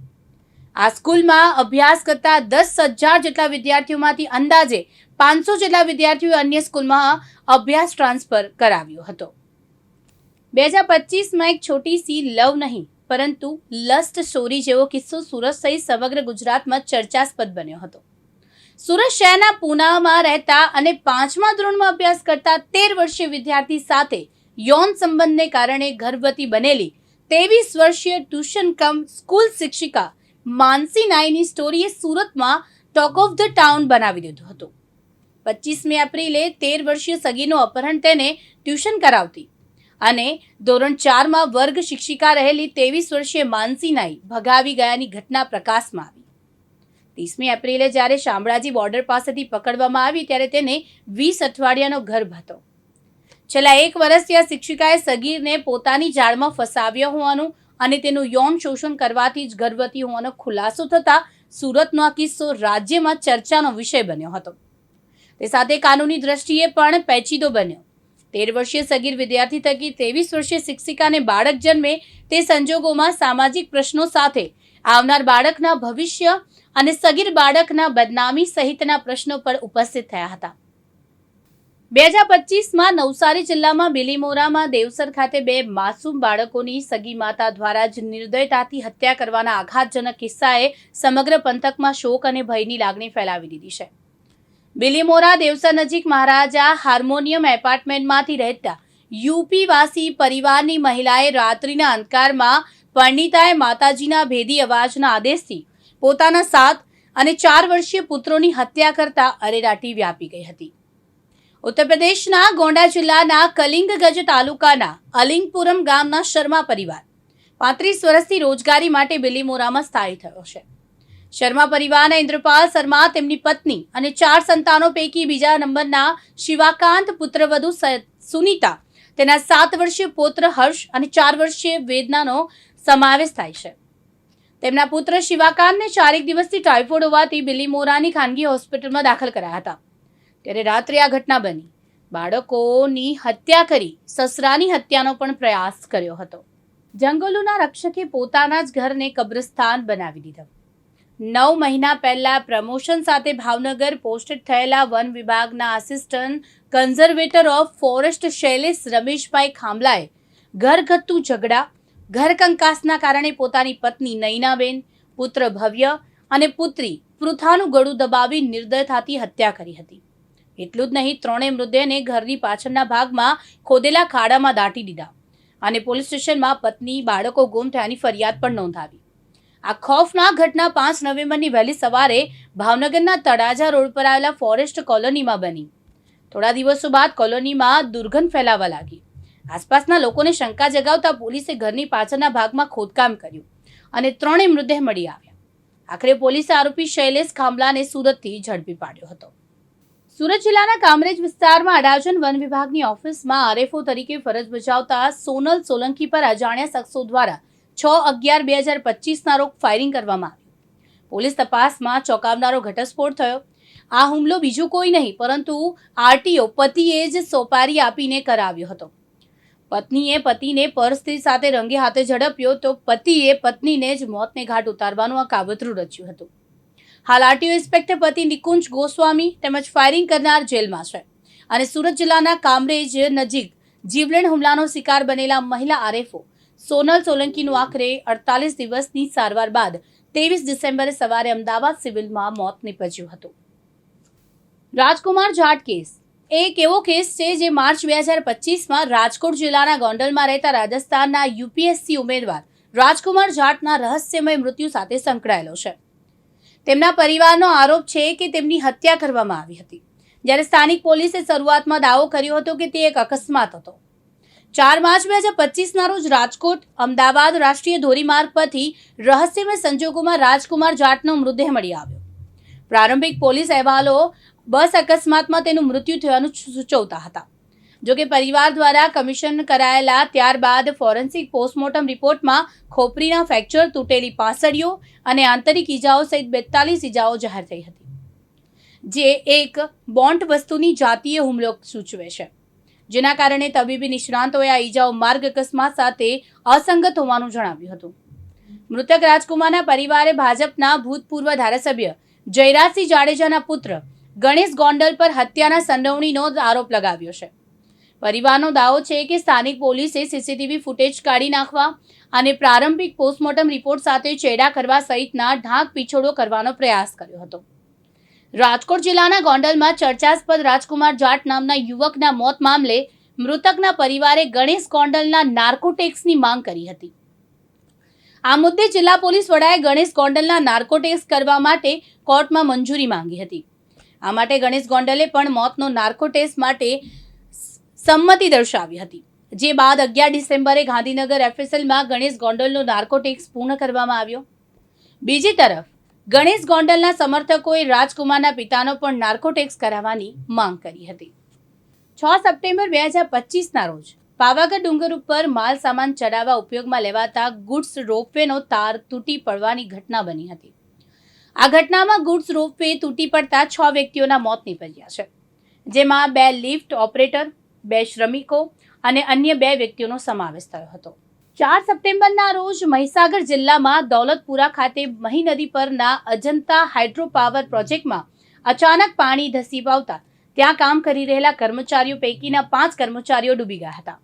આ સ્કૂલમાં અભ્યાસ કરતા 10,000 જેટલા વિદ્યાર્થીઓમાંથી અંદાજે 500 જેટલા વિદ્યાર્થીઓએ અન્ય સ્કૂલમાં અભ્યાસ ટ્રાન્સફર કરાવ્યો હતો. 2025માં એક છોટી સી લવ નહીં પરંતુ લસ્ટ સ્ટોરી જેવો કિસ્સો સુરત સહિત સમગ્ર ગુજરાતમાં ચર્ચાસ્પદ બન્યો હતો. સુરત શહેરના પૂનામાં રહેતા અને 5મા ધોરણમાં અભ્યાસ કરતા 13 વર્ષીય વિદ્યાર્થી સાથે યૌન સંબંધને કારણે ગર્ભવતી બનેલી 23 વર્ષીય ટ્યુશન કમ સ્કૂલ શિક્ષિકા માનસી નાઈની સ્ટોરીએ સુરતમાં ટોક ઓફ ધ ટાઉન બનાવી દીધું હતું. 25મી એપ્રિલે 13 વર્ષીય સગીનું અપહરણ તેને ટ્યુશન કરાવતી અને ધોરણ 4માં વર્ગ શિક્ષિકા રહેલી 23 વર્ષીય માનસી નાઈ ભગાવી ગયાની ઘટના પ્રકાશમાં આવી. 30મી એપ્રિલે જ્યારે શામળાજી બોર્ડર પાસેથી પકડવામાં આવી ત્યારે તેને 20 અઠવાડિયાનો ગર્ભ હતો. છેલ્લા 1 વર્ષથી આ શિક્ષિકાએ સગીરને પોતાની જાળમાં ફસાવ્યો હોવાનું અને તેનું યૌન શોષણ કરવાથી જ ગર્ભવતી હોવાનો ખુલાસો થતા સુરતનો આ કિસ્સો રાજ્યમાં ચર્ચાનો વિષય બન્યો હતો. તે સાથે કાનૂની દ્રષ્ટિએ પણ પેચીદો બન્યો. 13 વર્ષીય સગીર વિદ્યાર્થી થકી 23 વર્ષીય શિક્ષિકાને બાળક જન્મે તે સંજોગોમાં સામાજિક પ્રશ્નો સાથે આવનાર બાળકના ભવિષ્ય અને સગીર બાળકના બદનામી સહિતના પ્રશ્નો પર ઉપસ્થિત થયા હતા. 2025માં નવસારી જિલ્લામાં બિલીમોરામાં દેવસર ખાતે 2 માસૂમ બાળકોની સગી માતા દ્વારા જ નિર્દયતાથી હત્યા કરવાના આઘાતજનક કિસ્સાએ સમગ્ર પંથકમાં શોક અને ભયની લાગણી ફેલાવી દીધી છે. બિલીમોરા દેવસર નજીક મહારાજા હાર્મોનિયમ એપાર્ટમેન્ટમાંથી રહેતા યુપી વાસી પરિવારની મહિલાએ રાત્રિના અંધકારમાં પરણિતાએ માતાજીના ભેદી અવાજના આદેશથી પોતાના 7 અને 4 વર્ષીય પુત્રોની હત્યા કરતા અરેરાટી વ્યાપી ગઈ હતી. ઉત્તર પ્રદેશના ગોંડા જિલ્લાના કલિંગગંજ તાલુકાના અલિંગપુરમ ગામના શર્મા પરિવાર 35 વર્ષથી રોજગારી માટે બિલીમોરામાં સ્થાયી થયો છે. શર્મા પરિવારના ઇન્દ્રપાલ શર્મા તેમની પત્ની અને 4 સંતાનો પૈકી બીજા નંબરના શિવાકાંત પુત્રવધુ સુનીતા, તેના 7 વર્ષીય પુત્ર હર્ષ અને 4 વર્ષીય વેદનાનો સમાવેશ થાય છે. તેમના પુત્ર શિવાકાંતને 4 દિવસથી ટાઇફોઇડ હોવાથી બિલીમોરાની ખાનગી હોસ્પિટલમાં દાખલ કરાયા હતા. ત્યારે રાત્રે આ ઘટના બની. બાળકોની હત્યા કરી સસરાની હત્યાનો પણ પ્રયાસ કર્યો હતો. જંગલોના રક્ષકે પોતાના જ ઘરને કબ્રસ્તાન બનાવી દીધા. 9 મહિના પહેલા પ્રમોશન સાથે ભાવનગર પોસ્ટેડ થયેલા વન વિભાગના assistant conservator of forest Shailesh Rameshbhai ખાંભલાએ ઘરગથ્થુ ઝઘડા, ઘર કંકાસના કારણે પોતાની પત્ની નયનાબેન, પુત્ર ભવ્ય અને પુત્રી પૃથાનું ગળું દબાવી નિર્દયતાથી હત્યા કરી હતી. એટલું જ નહીં, ત્રણેય મૃતદેહને ઘરની પાછળના ભાગમાં ખોદેલા ખાડામાં દાટી દીધા અને પોલીસ સ્ટેશનમાં પત્ની, બાળકો ગુમ થયાની ફરિયાદ પણ નોંધાવી. આ ખૌફનાક ઘટના 5 નવેમ્બરની વહેલી સવારે ભાવનગરના તળાજા રોડ પર આવેલા ફોરેસ્ટ કોલોનીમાં બની. થોડા દિવસો બાદ કોલોનીમાં દુર્ગંધ ફેલાવા લાગી. આસપાસના લોકોને શંકા જગાવતા પોલીસે ઘરની પાછળના ભાગમાં ખોદકામ કર્યું અને ત્રણેય મૃતદેહ મળી આવ્યા. આખરે પોલીસે આરોપી શૈલેષ ખાંભલાને સુરતથી ઝડપી પાડ્યો હતો. સુરત જિલ્લાના કામરેજ વિસ્તારમાં અડાજણ વન વિભાગની ઓફિસમાં આરએફઓ તરીકે ફરજ બજાવતા સોનલ સોલંકી પર અજાણ્યા શખ્સો દ્વારા 6/11/2025ના રોજ ફાયરિંગ કરવામાં આવ્યું. પોલીસ તપાસમાં ચોંકાવનારો ઘટસ્ફોટ થયો. આ હુમલો બીજું કોઈ નહીં પરંતુ આરટીઓ પતિએ જ સોપારી આપીને કરાવ્યો હતો. પત્નીએ પતિને પર્સથી સાથે રંગે હાથે ઝડપ્યો તો પતિએ પત્નીને જ મોતને ઘાટ ઉતારવાનું આ કાવતરું રચ્યું હતું. હાલ આરટીઓ ઇન્સ્પેક્ટર પતિ નિકુંજ ગોસ્વામી તેમજ ફાયરિંગ કરનાર જેલમાં છે અને સુરત જિલ્લાના કામરેજ નજીક જીવલેણ હુમલાનો શિકાર બનેલા મહિલા આરએફઓ સોનલ સોલંકીનું આખરે 48 દિવસની સારવાર બાદ 23 ડિસેમ્બરે સવારે અમદાવાદ સિવિલમાં મોત નીપજ્યું હતું. રાજકુમાર જાટ કેસ એક એવો કેસ છે જે માર્ચ 2025માં રાજકોટ જિલ્લાના ગોંડલમાં રહેતા રાજસ્થાનના યુપીએસસી ઉમેદવાર રાજકુમાર જાટના રહસ્યમય મૃત્યુ સાથે સંકળાયેલો છે. તેમના પરિવારનો આરોપ છે કે તેમની હત્યા કરવામાં આવી હતી, જ્યારે સ્થાનિક પોલીસે શરૂઆતમાં દાવો કર્યો હતો કે તે એક અકસ્માત હતો. 4 માર્ચ 2025ના રોજ રાજકોટ અમદાવાદ રાષ્ટ્રીય ધોરીમાર્ગ પરથી રહસ્યમય સંજોગોમાં રાજકુમાર જાટનો મૃતદેહ મળી આવ્યો. પ્રારંભિક પોલીસ અહેવાલો બસ અકસ્માતમાં તેનું મૃત્યુ થયાનું સૂચવતા હતા. જોકે પરિવાર દ્વારા કમિશન કરાયેલા ત્યારબાદ ફોરેન્સિક પોસ્ટમોર્ટમ રિપોર્ટમાં ખોપરીના ફ્રેક્ચર, તૂટેલી પાંસળીઓ અને આંતરિક ઈજાઓ સહિત 42 ઈજાઓ જાહેર થઈ હતી, જે એક બોન્ટ વસ્તુની જાતીય હુમલો સૂચવે છે, જેના કારણે તબીબી નિષ્ણાંતોએ આ ઈજાઓ માર્ગ અકસ્માત સાથે અસંગત હોવાનું જણાવ્યું હતું. મૃતક રાજકુમારના પરિવારે ભાજપના ભૂતપૂર્વ ધારાસભ્ય જયરાજસિંહ જાડેજાના પુત્ર ગણેશ ગોંડલ પર હત્યાના સંડોવણીનો આરોપ લગાવ્યો છે. પરિવારનો દાવો છે કે સ્થાનિક પોલીસે સીસીટીવી ફૂટેજ કાઢી નાખવા અને પ્રારંભિક પોસ્ટમોર્ટમ રિપોર્ટ સાથે ચેડા કરવા સહિતના ઢાંક પીછોડો કરવાનો પ્રયાસ કર્યો હતો. રાજકોટ જિલ્લાના ગોંડલમાં ચર્ચાસ્પદ રાજકુમાર જાટ નામના યુવકના મોત મામલે મૃતકના પરિવારે ગણેશ ગોંડલના નાર્કોટેક્સની માંગ કરી હતી. આ મુદ્દે જિલ્લા પોલીસ વડાએ ગણેશ ગોંડલના નાર્કોટેક્સ કરવા માટે કોર્ટમાં મંજૂરી માંગી હતી. આ માટે ગણેશ ગોંડલે પણ મોતનો નાર્કોટેક્સ માટે સંમતિ દર્શાવી હતી, જે બાદ 11 ડિસેમ્બરે ગાંધીનગર એફએસએલમાં ગણેશ ગોંડલનો નાર્કોટેક્સ પૂર્ણ કરવામાં આવ્યો. બીજી તરફ ગણેશ ગોંડલના સમર્થકોએ રાજકુમારના પિતાનો પણ નાર્કોટેક્સ કરાવવાની માંગ કરી હતી. 6 સપ્ટેમ્બર 2025ના રોજ પાવાગઢ ડુંગર ઉપર માલ સામાન ચડાવવા ઉપયોગમાં લેવાતા ગુડ્સ રોપવેનો તાર તૂટી પડવાની ઘટના બની હતી. આ ઘટનામાં ગુડ્સ રોપવે તૂટી પડતા 6 વ્યક્તિઓના મોત નીપજ્યા છે, જેમાં 2 લિફ્ટ ઓપરેટર, 2 શ્રમિકો અને અન્ય 2 વ્યક્તિઓનો સમાવેશ થયો હતો. 4 સપ્ટેમ્બરના રોજ મહીસાગર જિલ્લામાં દૌલતપુરા ખાતે મહી નદી પરના અજંતા હાઇડ્રો પાવર પ્રોજેક્ટમાં અચાનક પાણી ધસી આવતા ત્યાં કામ કરી રહેલા કર્મચારીઓ પૈકીના 5 કર્મચારીઓ ડૂબી ગયા હતા,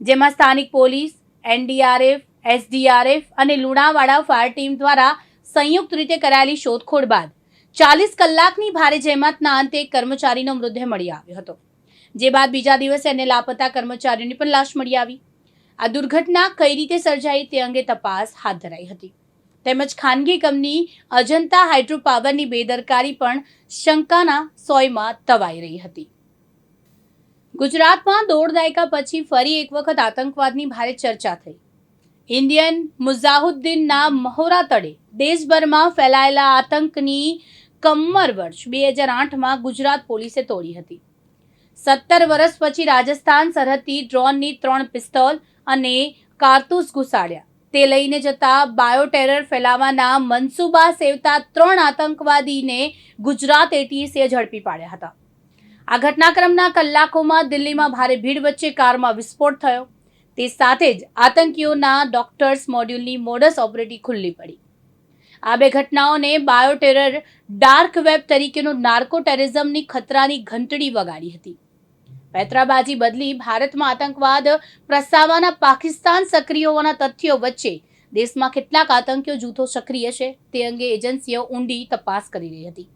જેમાં સ્થાનિક પોલીસ, એનડીઆરએફ, એસડીઆરએફ અને લુણાવાડા ફાયર ટીમ દ્વારા સંયુક્ત રીતે કરાયેલી શોધખોળ બાદ 40 કલાકની ભારે જહેમતના અંતે એક કર્મચારીનો મૃતદેહ મળી આવ્યો હતો, જે બાદ બીજા દિવસે અન્ય લાપતા કર્મચારીઓની પણ લાશ મળી આવી. આ દુર્ઘટના કઈ રીતે સર્જાઈ તે અંગે તપાસ હાથ ધરાઈ હતી, તેમજ ખાનગી કંપની અજંતા હાઇડ્રો પાવરની બેદરકારી પણ શંકાના સોયમાં તવાઈ રહી હતી. ગુજરાતમાં 1.5 દાયકા પછી ફરી એક વખત આતંકવાદની ભારે ચર્ચા થઈ. ઇન્ડિયન મુઝાહુદ્દીનના મહોરા તળે દેશભરમાં ફેલાયેલા આતંકની કમર વર્ષ 2008માં ગુજરાત પોલીસે તોડી હતી. 17 વર્ષ પછી રાજસ્થાન સરહદથી ડ્રોનની 3 પિસ્તોલ અને કારતૂસ ઘુસાડ્યા. તે લઈને જતા બાયોટેરર ફેલાવવાના મનસૂબા સેવતા 3 આતંકવાદીને ગુજરાત એટીએસે ઝડપી પાડ્યા હતા. આ ઘટનાક્રમના કલાકોમાં દિલ્હીમાં ભારે ભીડ વચ્ચે કારમાં વિસ્ફોટ થયો. તે સાથે જ આતંકીઓના ડોક્ટર્સ મોડ્યુલની મોડસ ઓપરેટી ખુલ્લી પડી. આ બે ઘટનાઓને બાયોટેરર ડાર્ક વેબ તરીકેનો નાર્કો ટેરરિઝમની ખતરાની ઘંટડી વગાડી હતી. પૈતરાબાજી બદલી ભારતમાં આતંકવાદ પ્રસ્તાવવાના પાકિસ્તાન સક્રિય હોવાના તથ્યો વચ્ચે દેશમાં કેટલાક આતંકીય જૂથો સક્રિય છે તે અંગે એજન્સીઓ ઊંડી તપાસ કરી રહી હતી.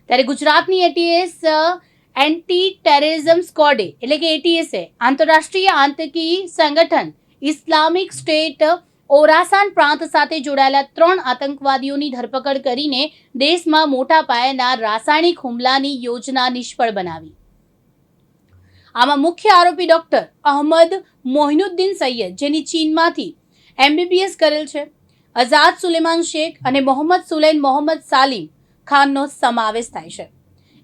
ત્યારે ગુજરાતની એટીએસ એન્ટી ટેરરિઝમ સ્ક્વોડે એટલે કે એટીએસે આંતરરાષ્ટ્રીય આતંકી સંગઠન ઇસ્લામિક સ્ટેટ ઓરાસાન પ્રાંત સાથે જોડાયેલા 3 આતંકવાદીઓની ધરપકડ કરીને દેશમાં મોટા પાયાના રાસાયણિક હુમલાની યોજના નિષ્ફળ બનાવી. આમાં મુખ્ય આરોપી ડોક્ટર અહમદ મોહિનુદ્દીન સૈયદ, જેની ચીનમાંથી MBBS કરેલ છે, આઝાદ સુલેમાન શેખ અને મોહમ્મદ સુલૈન મોહમ્મદ સાલિમ ખાનનો સમાવેશ થાય છે.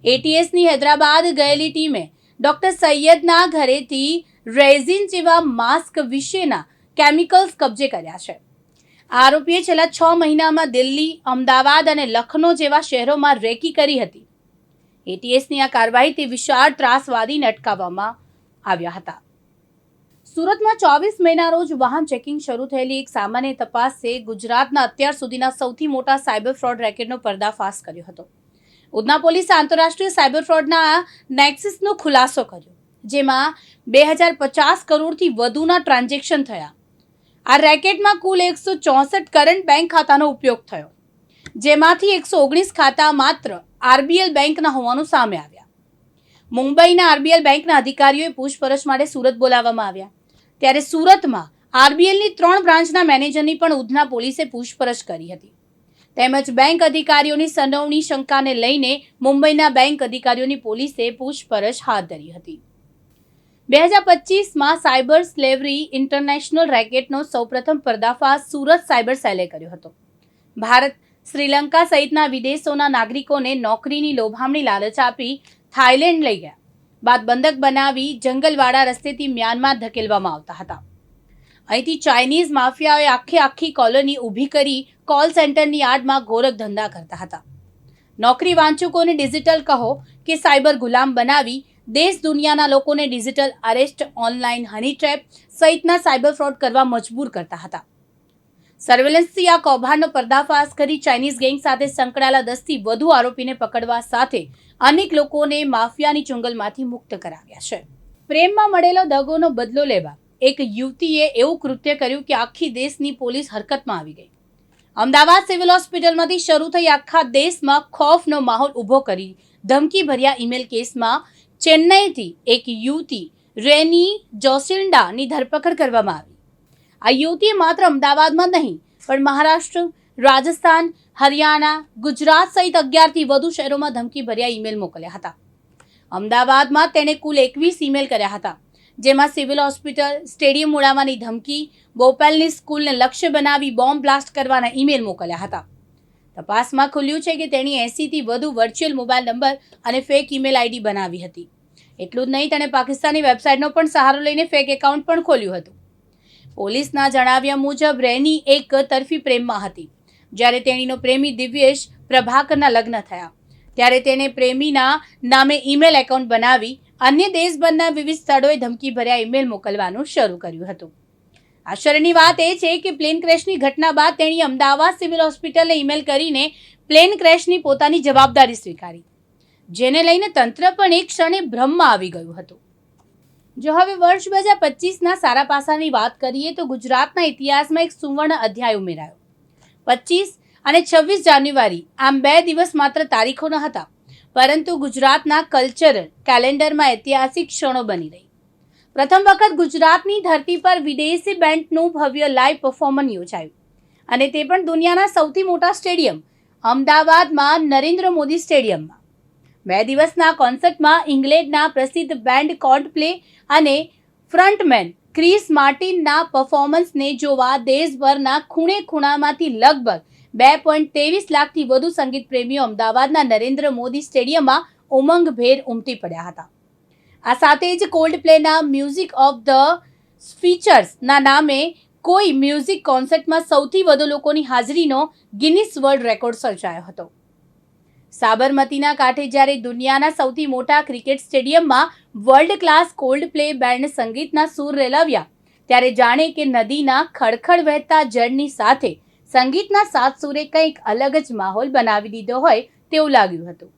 એટીએસની હૈદરાબાદ ગયેલી ટીમે ડોક્ટર સૈયદના ઘરેથી રેઝિન જેવા માસ્ક વિશેના કેમિકલ્સ કબજે કર્યા છે. આરોપીએ છેલ્લા 6 મહિનામાં દિલ્હી, અમદાવાદ અને લખનૌ જેવા શહેરોમાં રેકી કરી હતી. એટીએસની આ કાર્યવાહીથી વિશાળ ત્રાસવાદીને અટકાવવામાં આવ્યા હતા. સુરતમાં 24 મેના રોજ વાહન ચેકિંગ શરૂ થયેલી એક સામાન્ય તપાસે ગુજરાતના અત્યાર સુધીના સૌથી મોટા સાયબર ફ્રોડ રેકેટનો પર્દાફાશ કર્યો હતો. ઉધના પોલીસે આંતરરાષ્ટ્રીય સાયબર ફ્રોડના નેક્સસનો ખુલાસો કર્યો, જેમાં 2050 કરોડથી વધુના ટ્રાન્ઝેક્શન થયા. આ રેકેટમાં કુલ 164 કરંટ બેંક ખાતાનો ઉપયોગ થયો, જેમાંથી 119 ખાતા માત્ર RBL બેંકના હોવાનું સામે આવ્યા. મુંબઈના RBL બેંકના અધિકારીઓએ પૂછપરછ માટે સુરત બોલાવવામાં આવ્યા. ત્યારે સુરતમાં RBLની 3 બ્રાન્ચના મેનેજરની પણ ઉધના પોલીસે પૂછપરછ કરી હતી. તેમજ બેંક અધિકારીઓની સંડોવણી શંકાને લઈને મુંબઈના બેંક અધિકારીઓની પોલીસે પૂછપરછ હાથ ધરી હતી. 2025માં સાયબર સ્લેવરી ઇન્ટરનેશનલ રેકેટનો સૌપ્રથમ પર્દાફાશ સુરત સાયબર સેલે કર્યો હતો. ભારત, શ્રીલંકા સહિતના વિદેશોના નાગરિકોને નોકરીની લોભામણી લાલચ આપી થાઇલેન્ડ લઈ ગયા બાદ બંધક બનાવી જંગલવાળા રસ્તેથી મ્યાનમાર ધકેલવામાં આવતા હતા. અહીંથી ચાઇનીઝ માફિયાઓએ આખી કોલોની ઊભી કરી કોલ સેન્ટરની આડમાં ગોરખ ધંધા કરતા હતા. નોકરી વાંચુકોને ડિજિટલ કહો કે સાયબર ગુલામ બનાવી દેશ દુનિયાના લોકોને ડિજિટલ અરેસ્ટ, ઓનલાઈન હની ટ્રેપ સહિતના સાયબર ફ્રોડ કરવા મજબૂર કરતા હતા. સર્વેલન્સથી આ કૌભાંડનો પર્દાફાશ કરી ચાઇનીઝ ગેંગ સાથે સંકળાયેલા 10થી વધુ આરોપીને પકડવા સાથે અનેક લોકોને માફિયાની ચુંગલમાંથી મુક્ત કરાવ્યા છે. પ્રેમમાં મળેલો દગોનો બદલો લેવા એક યુવતીએ એવું કૃત્ય કર્યું કે આખી દેશની પોલીસ હરકતમાં આવી ગઈ. અમદાવાદ સિવિલ હોસ્પિટલમાંથી શરૂ થઈ આખા દેશમાં ખૌફનો માહોલ ઊભો કરી ધમકી ભર્યા ઈમેલ કેસમાં ચેન્નઈથી એક યુવતી રેની જોસિલ્ડાની ધરપકડ કરવામાં આવી. આ યુવતીએ માત્ર અમદાવાદમાં નહીં પણ મહારાષ્ટ્ર, રાજસ્થાન, હરિયાણા, ગુજરાત સહિત 11થી વધુ શહેરોમાં ધમકી ભર્યા ઈમેલ મોકલ્યા હતા. અમદાવાદમાં તેણે કુલ 21 ઈમેલ કર્યા હતા, જેમાં સિવિલ હોસ્પિટલ, સ્ટેડિયમ ઉડાવવાની ધમકી, ભોપાલની સ્કૂલને લક્ષ્ય બનાવી બોમ્બ બ્લાસ્ટ કરવાના ઈમેલ મોકલ્યા હતા. તપાસમાં ખુલ્યું છે કે તેણી 80થી વધુ વર્ચ્યુઅલ મોબાઈલ નંબર અને ફેક ઈમેલ આઈડી બનાવી હતી. એટલું જ નહીં, તેણે પાકિસ્તાની વેબસાઇટનો પણ સહારો લઈને ફેક એકાઉન્ટ પણ ખોલ્યું હતું. પોલીસના જણાવ્યા મુજબ રેની એક તરફી પ્રેમમાં હતી. જ્યારે તેણીનો પ્રેમી દિવ્યેશ પ્રભાકરના લગ્ન થયા ત્યારે તેને પ્રેમીના નામે ઈમેલ એકાઉન્ટ બનાવી અન્ય દેશભરના વિવિધ સ્થળોએ ધમકી ભર્યા ઈમેલ મોકલવાનું શરૂ કર્યું હતું. આશ્ચર્યની વાત એ છે કે પ્લેન ક્રેશની ઘટના બાદ તેણી અમદાવાદ સિવિલ હોસ્પિટલને ઈમેલ કરીને પ્લેન ક્રેશની પોતાની જવાબદારી સ્વીકારી, જેને લઈને તંત્ર પણ એક ક્ષણે ભ્રમમાં આવી ગયું હતું. જો હવે વર્ષ 2025ના સારા પાસાની વાત કરીએ તો ગુજરાતના ઇતિહાસમાં એક સુવર્ણ અધ્યાય ઉમેરાયો. 25 અને 26 જાન્યુઆરી આમ 2 દિવસ માત્ર તારીખો ન હતા, પરંતુ ગુજરાતના કલ્ચરલ કેલેન્ડરમાં ઐતિહાસિક ક્ષણો બની રહી. પ્રથમ વખત ગુજરાતની ધરતી પર વિદેશી બેન્ડનું ભવ્ય લાઇવ પરફોર્મન્સ યોજાયું, અને તે પણ દુનિયાના સૌથી મોટા સ્ટેડિયમ અમદાવાદમાં નરેન્દ્ર મોદી સ્ટેડિયમમાં. 2 દિવસના કોન્સર્ટમાં ઇંગ્લેન્ડના પ્રસિદ્ધ બેન્ડ કોલ્ડપ્લે અને ફ્રન્ટમેન ક્રિસ માર્ટિનના પરફોર્મન્સને જોવા દેશભરના ખૂણે ખૂણામાંથી લગભગ 2.23 લાખથી વધુ સંગીત પ્રેમીઓ અમદાવાદના નરેન્દ્ર મોદી સ્ટેડિયમમાં ઉમંગભેર ઉમટી પડ્યા હતા. આ સાથે જ કોલ્ડપ્લેના મ્યુઝિક ઓફ ધ ફીચર્સના નામે કોઈ મ્યુઝિક કોન્સર્ટમાં સૌથી વધુ લોકોની હાજરીનો ગિનિસ વર્લ્ડ રેકોર્ડ સર્જાયો હતો. સાબરમતીના કાંઠે જ્યારે દુનિયાના સૌથી મોટા ક્રિકેટ સ્ટેડિયમમાં world class cold play band સંગીતના સૂર રેલાવ્યા, ત્યારે જાણે કે નદીના ખડખડ વહેતા જળની સાથે સંગીતના સાત સૂરે કંઈક અલગ જ માહોલ બનાવી દીધો હોય તેવું લાગ્યું હતું.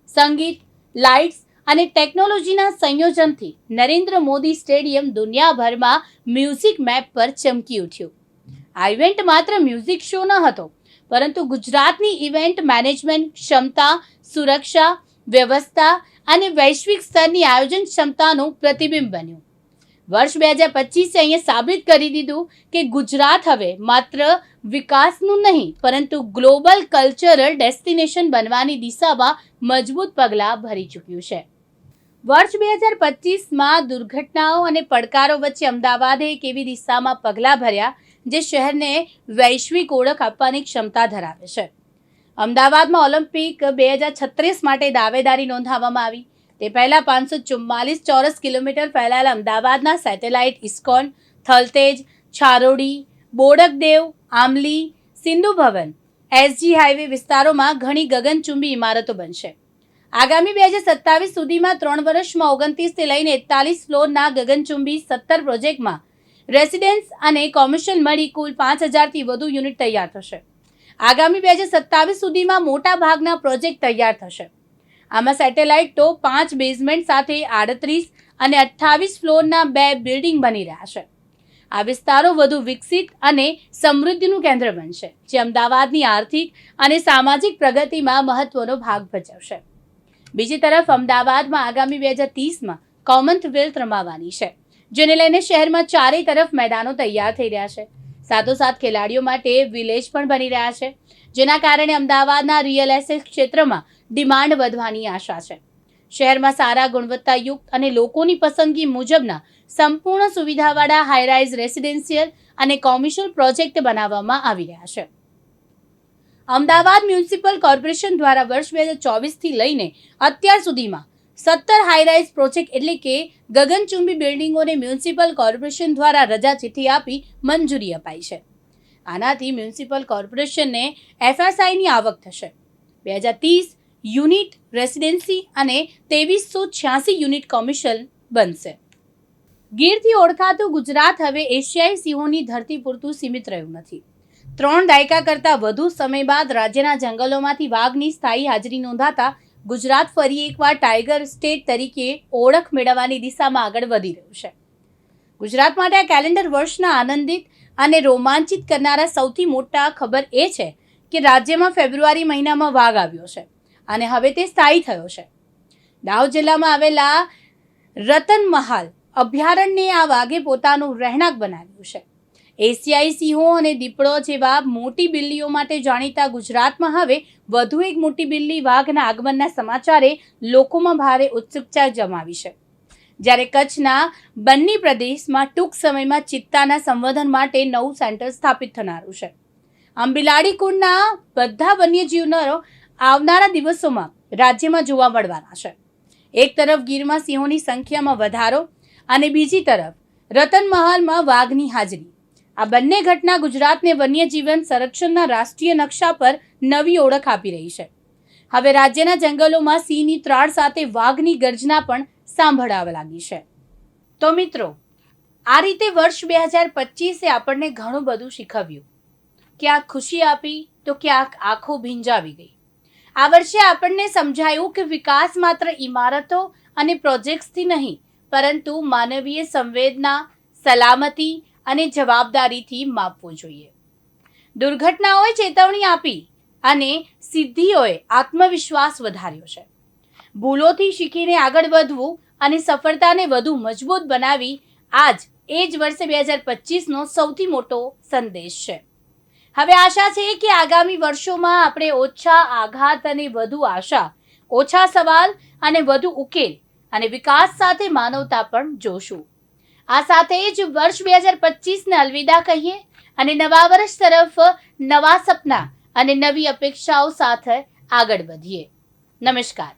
સંગીત, લાઇટ્સ અને ટેકનોલોજીના સંયોજનથી નરેન્દ્ર મોદી સ્ટેડિયમ દુનિયાભરમાં મ્યુઝિક મેપ પર ચમકી ઉઠ્યું. આ ઇવેન્ટ માત્ર મ્યુઝિક શો ન હતો, પરંતુ ગુજરાતની ઇવેન્ટ મેનેજમેન્ટ ક્ષમતા, સુરક્ષા, વ્યવસ્થા અને વૈશ્વિક સ્તરની આયોજન ક્ષમતાનું પ્રતિબિંબ બન્યું. વર્ષ 2025 અહીંયા સાબિત કરી દીધું કે ગુજરાત હવે માત્ર વિકાસનું નહીં પરંતુ ગ્લોબલ કલ્ચરલ ડેસ્ટિનેશન બનવાની દિશામાં મજબૂત પગલાં ભરી ચૂક્યું છે. વર્ષ 2025માં દુર્ઘટનાઓ અને પડકારો વચ્ચે અમદાવાદે એક એવી દિશામાં પગલાં ભર્યા જે શહેરને વૈશ્વિક ઓળખ આપવાની ક્ષમતા ધરાવે છે. અમદાવાદમાં ઓલિમ્પિક 2036 માટે દાવેદારી નોંધાવવામાં આવી. તે પહેલાં 544 ચોરસ કિલોમીટર ફેલાયેલા અમદાવાદના સેટેલાઇટ ઇસ્કોન, થલતેજ, છારોડી, બોડકદેવ, આમલી, સિંધુ ભવન, એસજી હાઈવે વિસ્તારોમાં ઘણી ગગનચુંબી ઇમારતો બનશે. આગામી 2027 સુધીમાં 3 વર્ષમાં 29 થી લઈને 41 ફ્લોરના ગગનચુંબી 17 પ્રોજેક્ટમાં રેસિડેન્સ અને કોમર્શિયલ મળી કુલ 5000થી વધુ યુનિટ તૈયાર થશે. આગામી 2027 સુધીમાં મોટા ભાગના પ્રોજેક્ટ તૈયાર થશે. આમાં સેટેલાઇટ ટોપ 5 બેઝમેન્ટ સાથે 38 અને 28 ફ્લોરના 2 બિલ્ડિંગ બની રહ્યા છે. આ વિસ્તારો વધુ વિકસિત અને સમૃદ્ધિનું કેન્દ્ર બનશે, જે અમદાવાદની આર્થિક અને સામાજિક પ્રગતિમાં મહત્વનો ભાગ ભજવશે. બીજી તરફ અમદાવાદમાં આગામી 2030માં કોમનવેલ્થ રમાવાની છે, જેને લઈને શહેરમાં ચારે તરફ મેદાનો તૈયાર થઈ રહ્યા છે. સાથોસાથ ખેલાડીઓ માટે વિલેજ પણ બની રહ્યા છે, જેના કારણે અમદાવાદના રિયલ એસ્ટેટ ક્ષેત્રમાં ડિમાન્ડ વધવાની આશા છે. શહેરમાં સારા ગુણવત્તાયુક્ત અને લોકોની પસંદગી મુજબના સંપૂર્ણ સુવિધાવાળા હાઈરાઇઝ રેસિડેન્શિયલ અને કોમર્શિયલ પ્રોજેક્ટ બનાવવામાં આવી રહ્યા છે. અમદાવાદ મ્યુનિસિપલ કોર્પોરેશન દ્વારા વર્ષ 2024થી લઈને અત્યાર સુધીમાં 17 હાઈરાઇઝ પ્રોજેક્ટ એટલે કે ગગનચુંબી બિલ્ડિંગોને મ્યુનિસિપલ કોર્પોરેશન દ્વારા રજા ચિઠ્ઠી આપી મંજૂરી અપાઈ છે. આનાથી મ્યુનિસિપલ કોર્પોરેશનને એફએસઆઈની આવક થશે. 2030 યુનિટ રેસિડેન્સી અને 2386 યુનિટ કોમર્શિયલ બનશે. ગીરથી ઓળખાતું ગુજરાત હવે એશિયાઈ સિંહોની ધરતી પૂરતું સીમિત રહ્યું નથી. 3 દાયકા કરતાં વધુ સમય બાદ રાજ્યના જંગલોમાંથી વાઘની સ્થાયી હાજરી નોંધાતા ગુજરાત ફરી એકવાર ટાઈગર સ્ટેટ તરીકે ઓળખ મેળવવાની દિશામાં આગળ વધી રહ્યું છે. ગુજરાત માટે આ કેલેન્ડર વર્ષના આનંદિત અને રોમાંચિત કરનારા સૌથી મોટા ખબર એ છે કે રાજ્યમાં ફેબ્રુઆરી મહિનામાં વાઘ આવ્યો છે અને હવે તે સ્થાયી થયો છે. દાહોદ જિલ્લામાં આવેલા રતનમહાલ અભયારણ્યને આ વાઘે પોતાનું રહેણાંક બનાવ્યું છે. એશિયાઈ સિંહો અને દીપડો જેવા મોટી બિલ્લીઓ માટે જાણીતા ગુજરાતમાં હવે વધુ એક મોટી બિલ્લી વાઘના આગમનના સમાચારે લોકોમાં ભારે ઉત્સુકતા જમાવી છે. જ્યારે કચ્છના બન્ની પ્રદેશમાં ટૂંક સમયમાં ચિત્તાના સંવર્ધન માટે નવું સેન્ટર સ્થાપિત થનારું છે. આમ બિલાડી કુળના બધા વન્યજીવનો આવનારા દિવસોમાં રાજ્યમાં જોવા મળવાના છે. એક તરફ ગીરમાં સિંહોની સંખ્યામાં વધારો અને બીજી તરફ રતનમહાલમાં વાઘની હાજરી. આ બંને ઘટના ગુજરાતને વન્યજીવન સંરક્ષણના રાષ્ટ્રીય નકશા પર નવી ઓળખ આપી રહી છે. હવે રાજ્યના જંગલોમાં સિંહની ત્રાળ સાથે વાઘની ગર્જના પણ સાંભળવા લાગી છે. તો મિત્રો, આ રીતે વર્ષ 2025એ આપણને ઘણું બધું શીખવ્યું. ક્યાંક ખુશી આપી તો ક્યાંક આંખો ભીંજાવી ગઈ. આ વર્ષે આપણને સમજાયું કે વિકાસ માત્ર ઇમારતો અને પ્રોજેક્ટ્સથી નહીં પરંતુ માનવીય સંવેદના, સલામતી અને જવાબદારીથી માપવો જોઈએ. દુર્ઘટનાઓએ ચેતવણી આપી અને સિદ્ધિઓએ આત્મવિશ્વાસ વધાર્યો છે. ભૂલોથી શીખીને આગળ વધવું અને સફળતાને વધુ મજબૂત બનાવી આજ એ જ વર્ષે 2025નો સૌથી મોટો સંદેશ છે. હવે આશા છે કે આગામી વર્ષોમાં આપણે ઓછા આઘાત અને વધુ આશા, ઓછા સવાલ અને વધુ ઉકેલ અને વિકાસ સાથે માનવતા પણ જોશું. આ સાથે જ વર્ષ 2025ને અલવિદા કહીએ અને નવા વર્ષ તરફ નવા સપના અને નવી અપેક્ષાઓ સાથે આગળ વધીએ. નમસ્કાર.